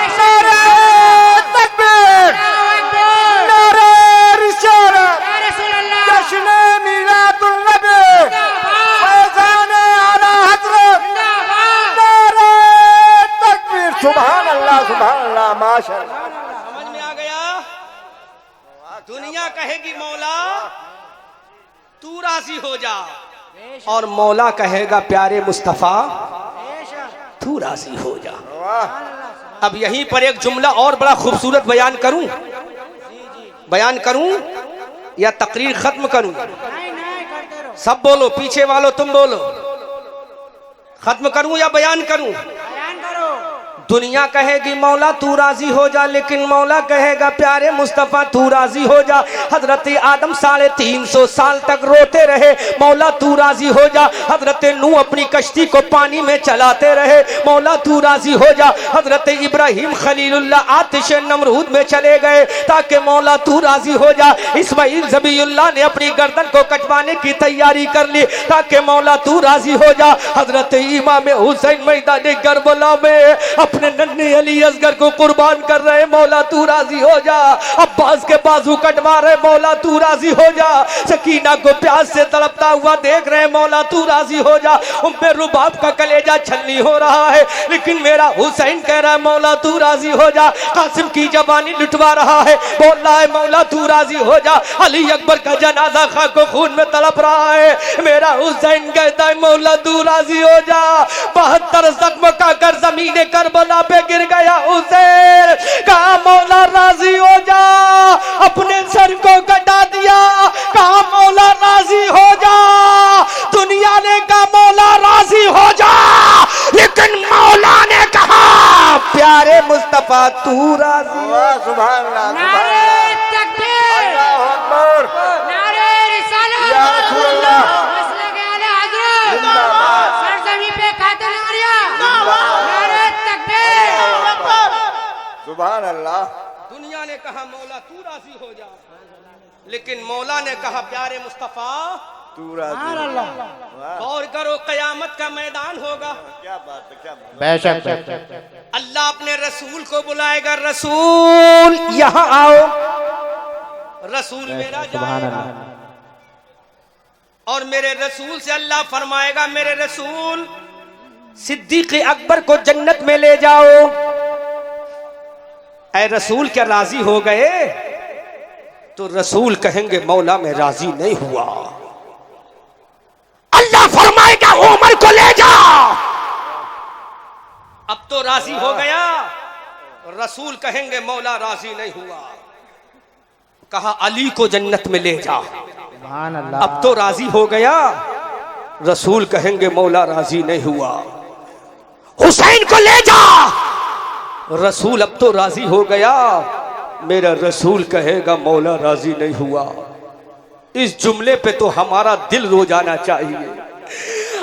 सुभान अल्लाह, सुभान अल्लाह, माशाअल्लाह। समझ में आ गया? दुनिया कहेगी मौला तू राजी हो जा, और मौला कहेगा प्यारे मुस्तफा तू राजी हो जा। अब यहीं पर एक जुमला और बड़ा खूबसूरत बयान करूं या तकरीर खत्म करूं? सब बोलो, पीछे वालों तुम बोलो, खत्म करूं या बयान करूं? दुनिया कहेगी मौला तू राजी हो जा, लेकिन मौला कहेगा प्यारे मुस्तफा तू राजी हो जा। हजरत आदम 350 साल तक रोते रहे मौला तू राजी हो जा। हजरत नूह अपनी कश्ती को पानी में चलाते रहे मौला तू राजी हो जा। हजरत इब्राहिम खलीलुल्लाह आतिश नमरूद में चले गए ताकि मौला तू राजी हो जा। इस्माइल ज़बीउल्लाह ने अपनी गर्दन को कटवाने की तैयारी कर ली ताकि मौला तू राजी हो जा। हजरत इमाम हुसैन मैदान करबला में अपने नन्हे अली असगर को कुर्बान कर रहे मौला तू राजी हो जा। अब्बास के बाजू कटवा रहे मौला तू राजी हो जा। सकीना को प्यास से तड़पता हुआ देख रहे मौला तू राजी हो जा। उम्मे रुबाब का कलेजा छलनी हो रहा है, लेकिन मेरा हुसैन कह रहा है मौला तू राजी हो जा। कासिम की जबानी लुटवा रहा है, बोल रहा है मौला तू राजी हो जा। अली अकबर का जनाजा खाको खून में तड़प रहा है, मेरा हुसैन कहता है मौला तू राजी हो जा। 72 जख्म का कर जमीन करबला पे गिर गया हुसैन, कहा मौला राजी हो जा। अपने सर को कटा दिया, कहा मौला राजी हो जा। दुनिया ने कहा मौला राजी हो जा, लेकिन मौला ने कहा प्यारे मुस्तफा तू राजी हो। सुभान अल्लाह, नारे तकबीर, अल्लाहु अकबर, नारे रिसालत, या रसूल अल्लाह, मसलक आला हजरत, जिंदाबाद, सरजमी पे कातिल मारिया, नारे तकबीर। सुभान अल्लाह। दुनिया ने कहा मौला तू राजी हो जा, लेकिन मौला ने कहा प्यारे मुस्तफा तू राजी हो जा। गौर करो, कयामत का मैदान होगा। क्या बात है, क्या बात है। बेशक अल्लाह अपने रसूल को बुलाएगा, रसूल यहाँ आओ। रसूल मेरा जाएगा और मेरे रसूल से अल्लाह फरमाएगा मेरे रसूल सिद्दीक अकबर को जन्नत में ले जाओ। ऐ रसूल क्या राजी हो गए? तो रसूल कहेंगे मौला मैं राजी नहीं हुआ। अल्लाह फरमाएगा उमर को ले जा। अब तो राजी हो गया। रसूल कहेंगे मौला राजी नहीं हुआ। कहा अली को जन्नत में ले जा। सुभान अल्लाह। अब तो राजी हो गया। रसूल कहेंगे मौला राजी नहीं हुआ। हुसैन को ले जा। रसूल अब तो राजी हो गया। मेरा रसूल कहेगा मौला राजी नहीं हुआ। इस जुमले पे तो हमारा दिल रो जाना चाहिए।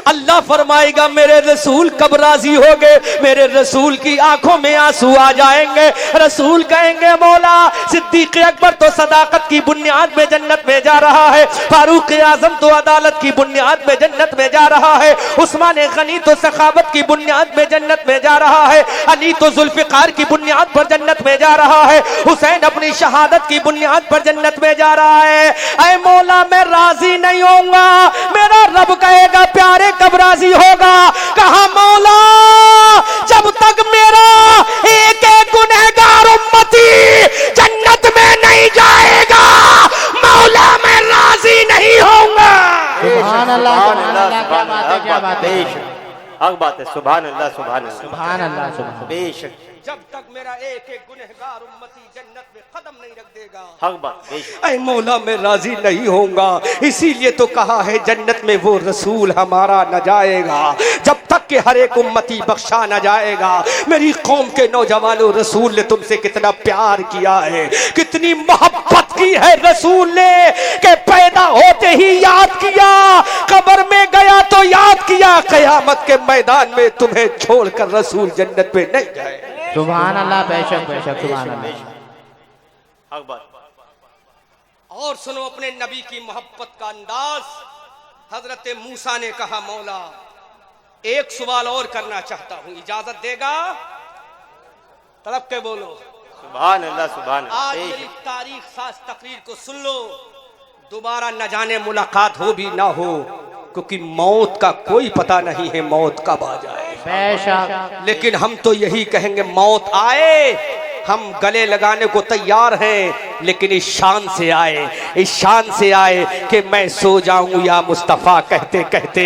अल्लाह फरमाएगा मेरे रसूल कब राजी होगे? मेरे रसूल की आंखों में आंसू आ जाएंगे। रसूल कहेंगे मौला सिद्दीक अकबर तो सदाकत की बुनियाद में जन्नत में जा रहा है। फारूक आजम तो अदालत की बुनियाद में जन्नत में जा रहा है। उस्मान गनी तो सखावत की बुनियाद में जन्नत में जा रहा है। अली तो जुल्फिकार की बुनियाद पर जन्नत में जा रहा है। हुसैन अपनी शहादत की बुनियाद पर जन्नत में जा रहा है। ऐ मौला मैं राजी नहीं होऊंगा। मेरा रब कहेगा प्यारे कब राजी होगा? कहा मौला जब तक मेरा एक एक गुनहगार उम्मती जन्नत में नहीं जाएगा मौला मैं राजी नहीं होऊंगा। सुभान अल्लाह, सुभान अल्लाह, क्या बात है, क्या बात है। हक बात है। सुभान अल्लाह, सुभान अल्लाह, सुभान अल्लाह, सुभान। बेशक जब तक मेरा एक एक गुनहगार उम्मती जन्नत में कदम नहीं रख देगा। हक बात, बेशक। ऐ मौला मैं राजी नहीं होऊंगा। इसीलिए तो कहा है जन्नत में वो रसूल हमारा न जाएगा जब तक कि हर एक उम्मती बख्शा न जाएगा। मेरी कौम के नौजवानों रसूल ने तुमसे कितना प्यार किया है, कितनी मोहब्बत की है रसूल ने कि पैदा होते ही याद किया, कब्र में गया तो याद किया, कयामत के मैदान में तुम्हें छोड़कर रसूल जन्नत में नहीं जाए। सुभान अल्लाह, बेशक बेशक, सुभान अल्लाह। हक बात। और सुनो अपने नबी की मोहब्बत का अंदाज। हजरत मूसा ने कहा मौला एक सवाल और करना चाहता हूं, इजाजत देगा? तड़प के बोलो सुभान अल्लाह, सुभान आज अल्लाह। मेरी तारीख साज तकरीर को सुन लो। दोबारा न जाने मुलाकात हो भी ना हो, क्योंकि मौत का कोई पता नहीं है मौत कब आ जाए। बेशक। लेकिन हम तो यही कहेंगे मौत आए, हम गले लगाने को तैयार हैं, लेकिन इस शान से आए, इस शान से आए कि मैं सो जाऊं या मुस्तफा कहते कहते,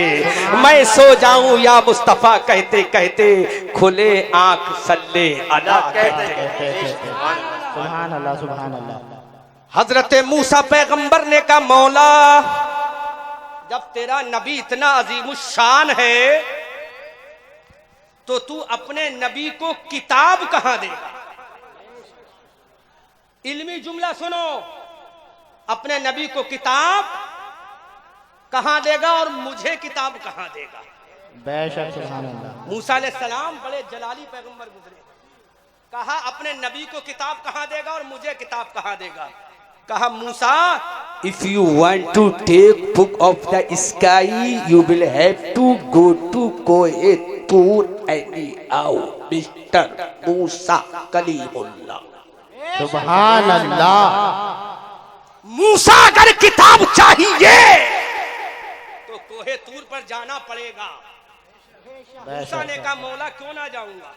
मैं सो जाऊं या मुस्तफा कहते कहते, खुले आंख सल्ले अला कहते कहते। सुभान अल्लाह, सुभान अल्लाह। हजरत मूसा पैगंबर ने कहा मौला जब तेरा नबी इतना अजीमुशान है तो तू अपने नबी को किताब कहां देगा? इल्मी जुमला सुनो, अपने नबी को किताब कहां देगा और मुझे किताब कहां देगा? बेशक, सुभान अल्लाह। मूसा अलैहिस्सलाम बड़े जलाली पैगंबर गुजरे। कहा अपने नबी को किताब कहां देगा और मुझे किताब कहां देगा? कहा Musa if you want to take book of the sky you will have to go to Kohetur and आओ मिस्टर मूसा कलीमुल्लाह। सुभान अल्लाह। मूसा अगर किताब चाहिए तो कोहेतूर पर जाना पड़ेगा। मूसा ने कहा मौला क्यों ना जाऊंगा?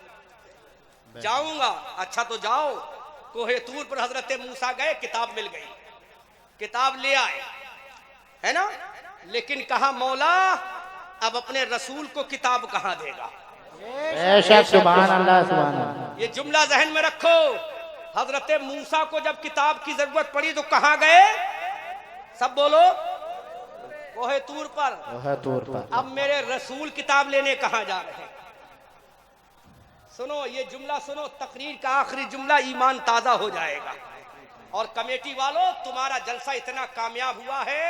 जाऊंगा। अच्छा तो जाओ। कोहेतूर पर हजरत मूसा गए, किताब मिल गई, किताब ले आए, है ना? लेकिन कहा मौला अब अपने रसूल को किताब कहां देगा? बेशक, सुभान अल्लाह, सुभान अल्लाह। ये जुमला जहन में रखो। हजरत मूसा को जब किताब की जरूरत पड़ी तो कहां गए? सब बोलो कोहेतूर पर। कोहेतूर पर। अब मेरे रसूल किताब लेने कहां जा रहे हैं? सुनो ये जुमला सुनो, तकरीर का आखिरी जुमला, ईमान ताजा हो जाएगा। और कमेटी वालों तुम्हारा जलसा इतना कामयाब हुआ है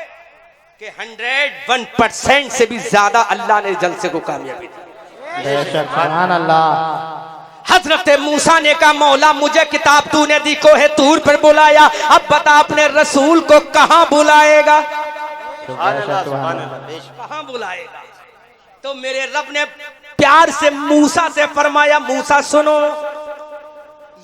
कि 101% से भी ज्यादा अल्लाह ने जलसे को कामयाबी दी। बेशक, सुभान अल्लाह। हजरत मूसा ने कहा मौला मुझे किताब तूने दी, कोहेतूर पर बुलाया, अब बता अपने रसूल को कहां बुलाएगा? कहां बुलाएगा? तो मेरे रब ने प्यार से मूसा से फरमाया मूसा सुनो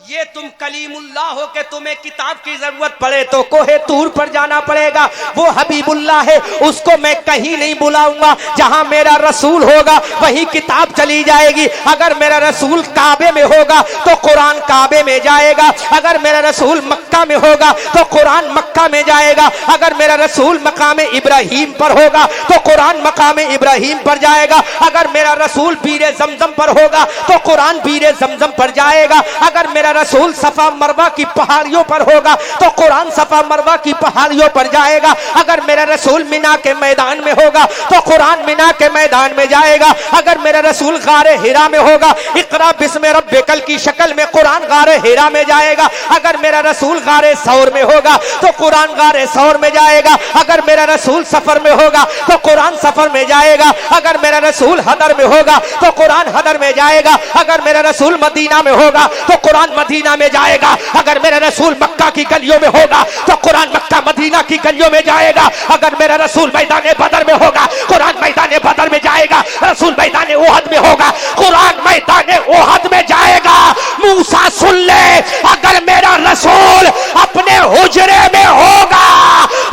ये तुम कलीमुल्लाह हो के तुम्हें किताब की जरूरत पड़े तो कोहे तूर पर जाना पड़ेगा। वो हबीबुल्लाह है, उसको मैं कहीं नहीं बुलाऊंगा, जहां मेरा रसूल होगा वहीं किताब चली जाएगी। अगर मेरा रसूल काबे में होगा तो कुरान काबे में जाएगा, अगर मेरा रसूल मक्का में होगा तो कुरान मक्का में जाएगा, अगर मेरा रसूल मकाम इब्राहिम पर होगा तो कुरान मकाम इब्राहिम पर जाएगा, अगर मेरा रसूल बीरे जमजम पर होगा तो कुरान बीरे जमजम पर जाएगा, अगर मेरा रसूल सफा मरवा की पहाड़ियों पर होगा तो कुरान सफा मरवा की पहाड़ियों पर जाएगा, अगर मेरा रसूल मिना के मैदान में होगा तो कुरान मिना के मैदान में जाएगा, अगर मेरा रसूल गारे हिरा में होगा इकरा बिस्म रब्बिकल की शक्ल में कुरान गारे हिरा में जाएगा, अगर मेरा रसूल गारे सौर में होगा तो कुरान गारे सौर में जाएगा, अगर मेरा रसूल सफर में होगा तो कुरान सफर में जाएगा, अगर मेरा रसूल हदर में होगा तो कुरान हदर में जाएगा, अगर मेरा रसूल मदीना में होगा तो कुरान मदीना में जाएगा, अगर मेरा रसूल मक्का की गलियों में होगा तो कुरान मक्का मदीना की गलियों में जाएगा, अगर मेरा रसूल मैदान बदर में होगा कुरान मैदान बदर में जाएगा, रसूल मैदान ओहद में होगा कुरान मैदान ओहद में जाएगा। मूसा सुन ले, अगर मेरा रसूल अपने हुजरे में होगा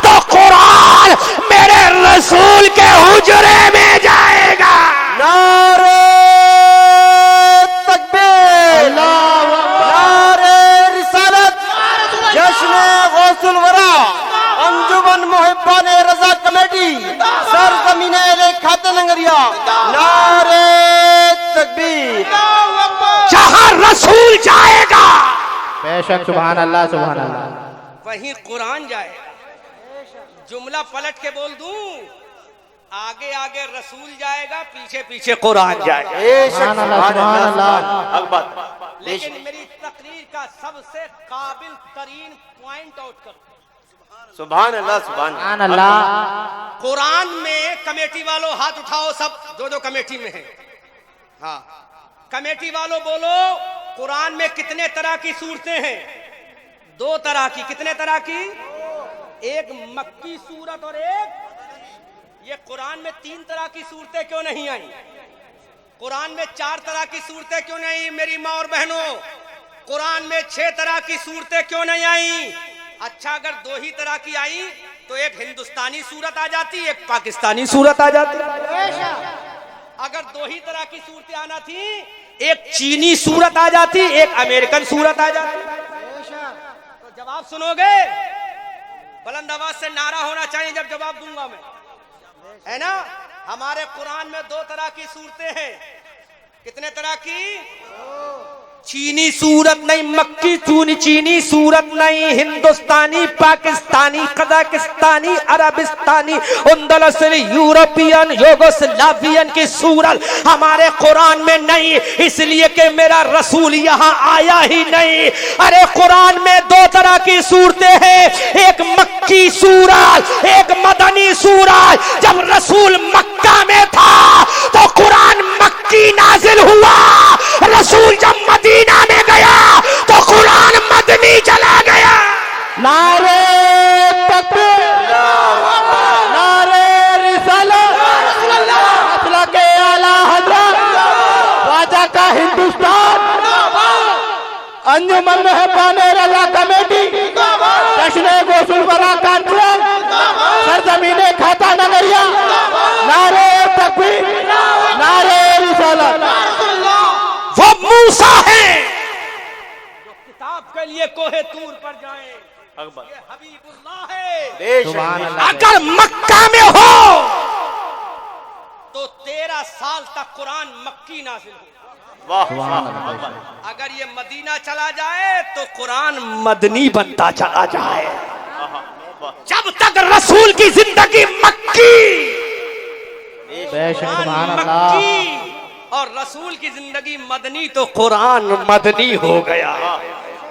तो कुरान मेरे रसूल के हुजरे में जाएगा। नारे तकबीर, नारे रिसालत, जश्न गौसुल वरा, अंजुमन मुहिब्बाने रजा कमेटी, सरजमीने खाते लंगरिया, नारे तकबीर। जहां रसूल जाएगा बेशक सुभान अल्लाह सुभान अल्लाह। वहीं कुरान जाएगा। जुमला पलट के बोल दूं, आगे आगे रसूल जाएगा, पीछे पीछे कुरान जाएगा। सुभान अल्लाह सुभान अल्लाह। लेकिन मेरी तकरीर का सबसे काबिल तरीन पॉइंट आउट कर, सुभान अल्लाह सुभान सुभान अल्लाह। कुरान में कमेटी वालों हाथ उठाओ, सब जो जो कमेटी में है। हाँ, कमेटी वालों बोलो, कुरान में कितने तरह की सूरतें हैं? 2 तरह की। कितने तरह की? एक मक्की सूरत और एक, ये कुरान में 3 तरह की सूरतें क्यों नहीं आई? कुरान में 4 तरह की सूरतें क्यों नहीं? मेरी माँ और बहनों, कुरान में 6 तरह की सूरतें क्यों नहीं आई? अच्छा, अगर 2 ही तरह की आई तो एक हिंदुस्तानी सूरत आ जाती, एक पाकिस्तानी सूरत आ जाती। अगर 2 ही तरह की सूरतें आना थी, एक चीनी सूरत आ जाती, एक अमेरिकन सूरत आ जाती। तो जवाब सुनोगे? बुलंद आवाज से नारा होना चाहिए जब जवाब दूंगा मैं, है ना? हमारे कुरान में 2 तरह की सूरतें हैं। कितने तरह की? चीनी सूरत नहीं, मक्की चीनी सूरत नहीं, हिंदुस्तानी, पाकिस्तानी, कजाकिस्तानी, अरबिस्तानी, अंदलुसी, यूरोपियन, युगोस्लावियन की सूरत हमारे कुरान में नहीं, इसलिए कि मेरा रसूल यहाँ आया ही नहीं। अरे कुरान में 2 तरह की सूरतें हैं, एक मक्की सूरत, एक मदनी सूरत। जब रसूल मक्का में था तो कुरान मक्की नाजिल हुआ, रसूल जब मदीना में गया तो कुरान मदनी चला गया। नारे तकबीर, नारे रिसालत, अल्लाह के आला हज़रत ख्वाजा का हिंदुस्तान, अंजुमन मुहिब्बाने रजा कमेटी, जश्न गौसुल वरा कॉन्फ्रेंस, सरजमीने खाता नगरिया, नारे तकबीर, नारे रिसालत। वो मूसा है जो किताब के लिए कोहे तूर पर जाए, ये हबीबुल्लाह है। सुभान अल्लाह। अगर मक्का में हो तो 13 साल तक कुरान मक्की नाज़िल हो। अगर ये मदीना चला जाए तो कुरान मदनी बनता चला जाए। जब तक रसूल की जिंदगी मक्की बेशक सुभान अल्लाह। मक्की और रसूल की जिंदगी मदनी तो कुरान मदनी हो गया।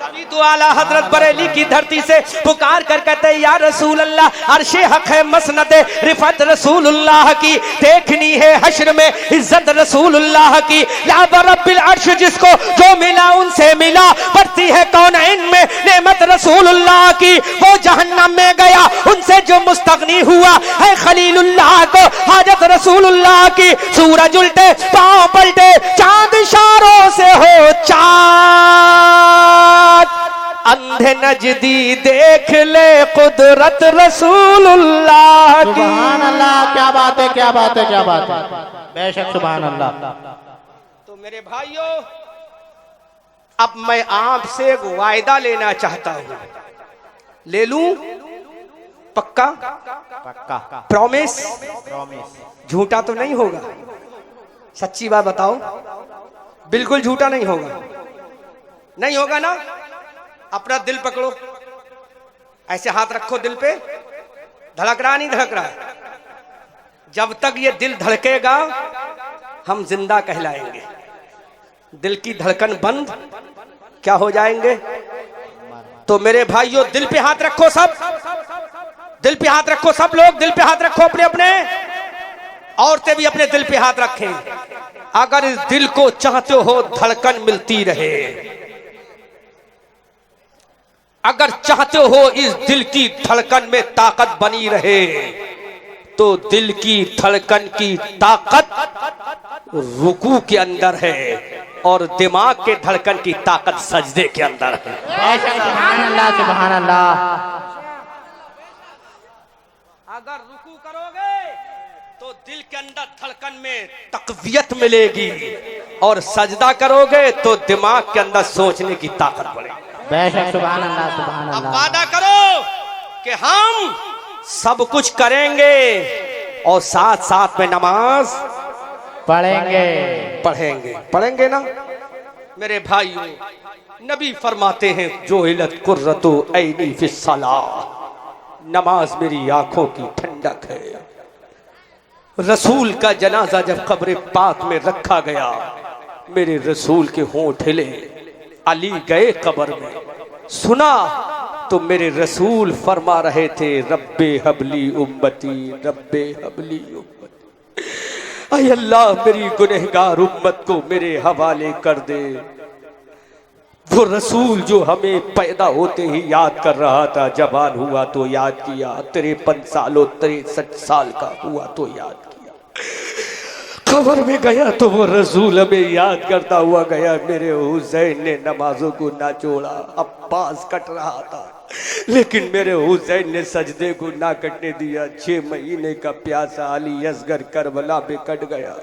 तभी तो आला हजरत बरेली की धरती से पुकार कर कहते या रसूल अल्लाह, अर्शे हक है मसनद रिफत रसूलुल्लाह की, देखनी है हश्र में इज्जत रसूलुल्लाह की। या रब्बिल अर्श, जिसको जो मिला उनसे मिला, बढ़ती है कौन इनमें नेमत रसूलुल्लाह की। वो जहन्नम में गया उनसे जो मुस्तगनी हुआ है खलीलुल्लाह को हाजत रसूलुल्लाह की। सूरज उल्टे पांव पलटे, चांद इशारों से हो चांद, अंधे नजदी देख ले कुदरत रसूलुल्लाह की। सुभान अल्लाह, क्या बात है, क्या बात है, क्या बात है, बेशक सुभान अल्लाह। तो मेरे भाइयों, अब मैं आपसे एक वायदा लेना चाहता हूं, ले लूं? पक्का? पक्का प्रॉमिस? प्रॉमिस। झूठा तो नहीं होगा? सच्ची बात बताओ, बिल्कुल झूठा नहीं होगा, नहीं होगा ना? अपना दिल पकड़ो, ऐसे हाथ रखो दिल पे, धड़क रहा नहीं धड़क रहा? जब तक ये दिल धड़केगा हम जिंदा कहलाएंगे। दिल की धड़कन बंद क्या हो जाएंगे? तो मेरे भाइयों, दिल पे हाथ रखो सब, दिल पे हाथ रखो सब लोग, दिल पे हाथ रखो अपने अपने। औरतें भी अपने दिल पे हाथ रखें। अगर इस दिल को चाहते हो धड़कन मिलती रहे, अगर चाहते हो इस दिल की धड़कन में ताकत बनी रहे, तो दिल की धड़कन की ताकत रुकू के अंदर है और दिमाग के धड़कन की ताकत सजदे के अंदर है। सुभान अल्लाह, सुभान अल्लाह। अगर रुकू करोगे तो दिल के अंदर धड़कन में तकवियत मिलेगी, और सजदा करोगे तो दिमाग के अंदर सोचने की ताकत बढ़ेगी। बेशक सुभान अल्लाह, सुभान अब अल्लाह। वादा करो कि हम सब कुछ करेंगे और साथ साथ में नमाज पढ़ेंगे। पढ़ेंगे। पढ़ेंगे ना मेरे भाइयों? नबी फरमाते हैं, जो हिलत कुर्रतु ऐनी फिस्सलाह, नमाज मेरी आंखों की ठंडक है। रसूल का जनाजा जब कब्र पाक में रखा गया, मेरे रसूल के होंठ हिले, अली गए कब्र में, सुना तो मेरे रसूल फरमा रहे थे, रब्बे हबली उम्मती, रब्बे हबली उम्मती। ऐ अल्लाह, मेरी गुनहगार उम्मत को मेरे हवाले कर दे। वो रसूल जो हमें पैदा होते ही याद कर रहा था, जवान हुआ तो याद किया, 53 सालों 63 साल का हुआ तो याद किया, कब्र में गया तो वो रसूल हमें याद करता हुआ गया। मेरे हुसैन ने नमाजों को ना छोड़ा, अब्बास कट रहा था लेकिन मेरे हुसैन ने सजदे को ना कटने दिया। 6 महीने का प्यासा अली असगर करबला पे कट गया,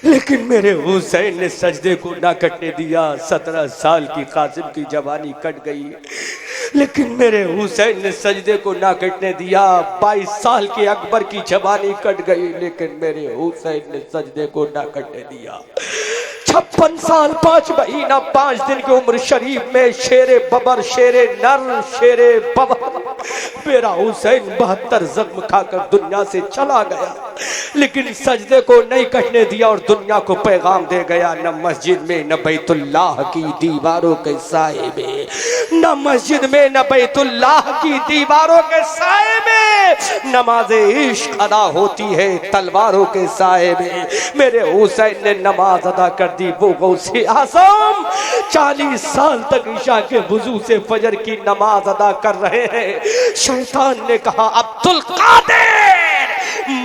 लेकिन मेरे हुसैन ने सजदे को ना कटने दिया। 17 साल की कासिम की जवानी कट गई, लेकिन मेरे हुसैन ने सजदे को ना कटने दिया। 22 साल के अकबर की जवानी कट गई, लेकिन मेरे हुसैन ने सजदे को ना कटने दिया। 56 साल 5 महीना 5 दिन की उम्र शरीफ में शेरे बबर, शेरे नर, शेरे बबर, मेरा हुसैन 72 जख्म खाकर दुनिया से चला गया, लेकिन सजदे को नहीं कटने दिया और दुनिया को पैगाम दे गया। न मस्जिद में न बैतुल्लाह की दीवारों के साए में, न मस्जिद में न बैतुल्लाह की दीवारों के साए में नमाज इश्क अदा होती है तलवारों के साए में। मेरे हुसैन ने नमाज अदा कर दी। वो गौसे आज़म 40 साल तक ईशा के वुजू से फजर की नमाज अदा कर रहे हैं। शैतान ने कहा, अब्दुल कादिर,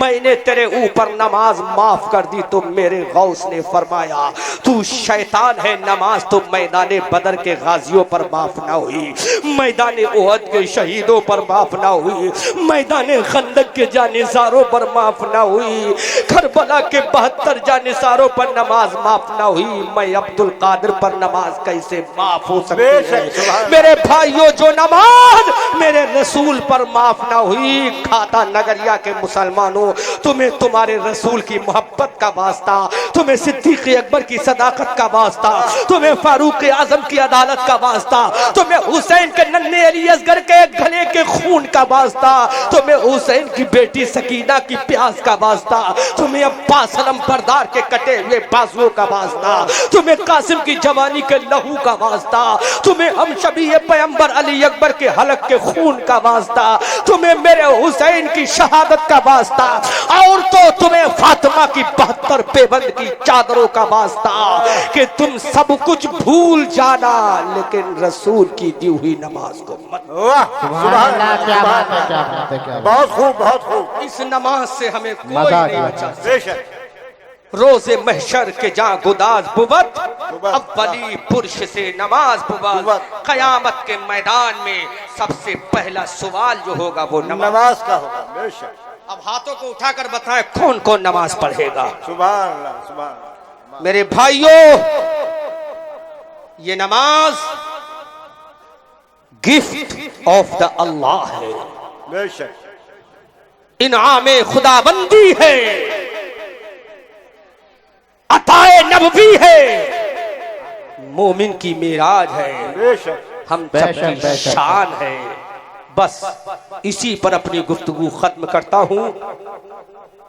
मैंने तेरे ऊपर नमाज माफ कर दी। तो मेरे गौस ने फरमाया, तू शैतान है, नमाज तो मैदान बदर के गाजियों पर माफ ना हुई, मैदान ओहद के शहीदों पर माफ ना हुई, मैदान खंदक के जानिसारों पर माफ ना हुई, करबला के 72 जानिसारों पर नमाज माफ ना हुई, मैं अब्दुल कादिर पर नमाज कैसे माफ हो सकती है? मेरे भाइयों, जो नमाज मेरे रसूल पर माफ ना हुई, खाता नगरिया के मुसलमानों, तुम्हें तुम्हारे रसूल की मोहब्बत का वास्ता, तुम्हें सिद्दीक अकबर की सदाकत का वास्ता, तुम्हें फारूक आजम की अदालत का वास्ता, तुम्हें हुसैन के नन्हे अली असगर के गले के खून का वास्ता, तुम्हें हुसैन की बेटी सकीना की प्यास का वास्ता, तुम्हें अब्बास सलम बरदार के कटे हुए बाजुओं का वास्ता, तुम्हें कासिम की जवानी के लहू का वास्ता, तुम्हें हम शबी पैगंबर अली अकबर के हलक के खून का वास्ता, तुम्हें मेरे हुसैन की शहादत का वास्ता, और तो तुम्हें फातिमा की 72 पेबंद की चादरों का वास्ता कि तुम सब कुछ भूल जाना, लेकिन रसूल की दी हुई नमाज को मत। सुभान अल्लाह, क्या बात है, क्या बात है, क्या बात। बहुत खूब, बहुत खूब। इस नमाज से हमें कोई मजा आ नहीं गया। बचा। बेशक रोजे महशर के जा गुदाज बुवत, अव्वली पुरुष से नमाज बुवत। कयामत के मैदान में सबसे पहला सवाल जो होगा वो नमाज का होगा। बेशक। अब हाथों को उठाकर बताएं कौन कौन नमाज पढ़ेगा। सुभान अल्लाह, सुभान अल्लाह। मेरे भाइयों, ये नमाज गिफ्ट ऑफ द अल्लाह है, बेशक इनामे खुदाबंदी है, अताए नबवी है, मोमिन की मेराज है, बेशक हम सबकी शान है। बस इसी पर अपनी गुफ्तगू खत्म करता हूँ।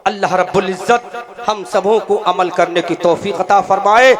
अल्लाह रब्बुल इज्जत हम सबों को अमल करने की तौफीक अता फरमाए।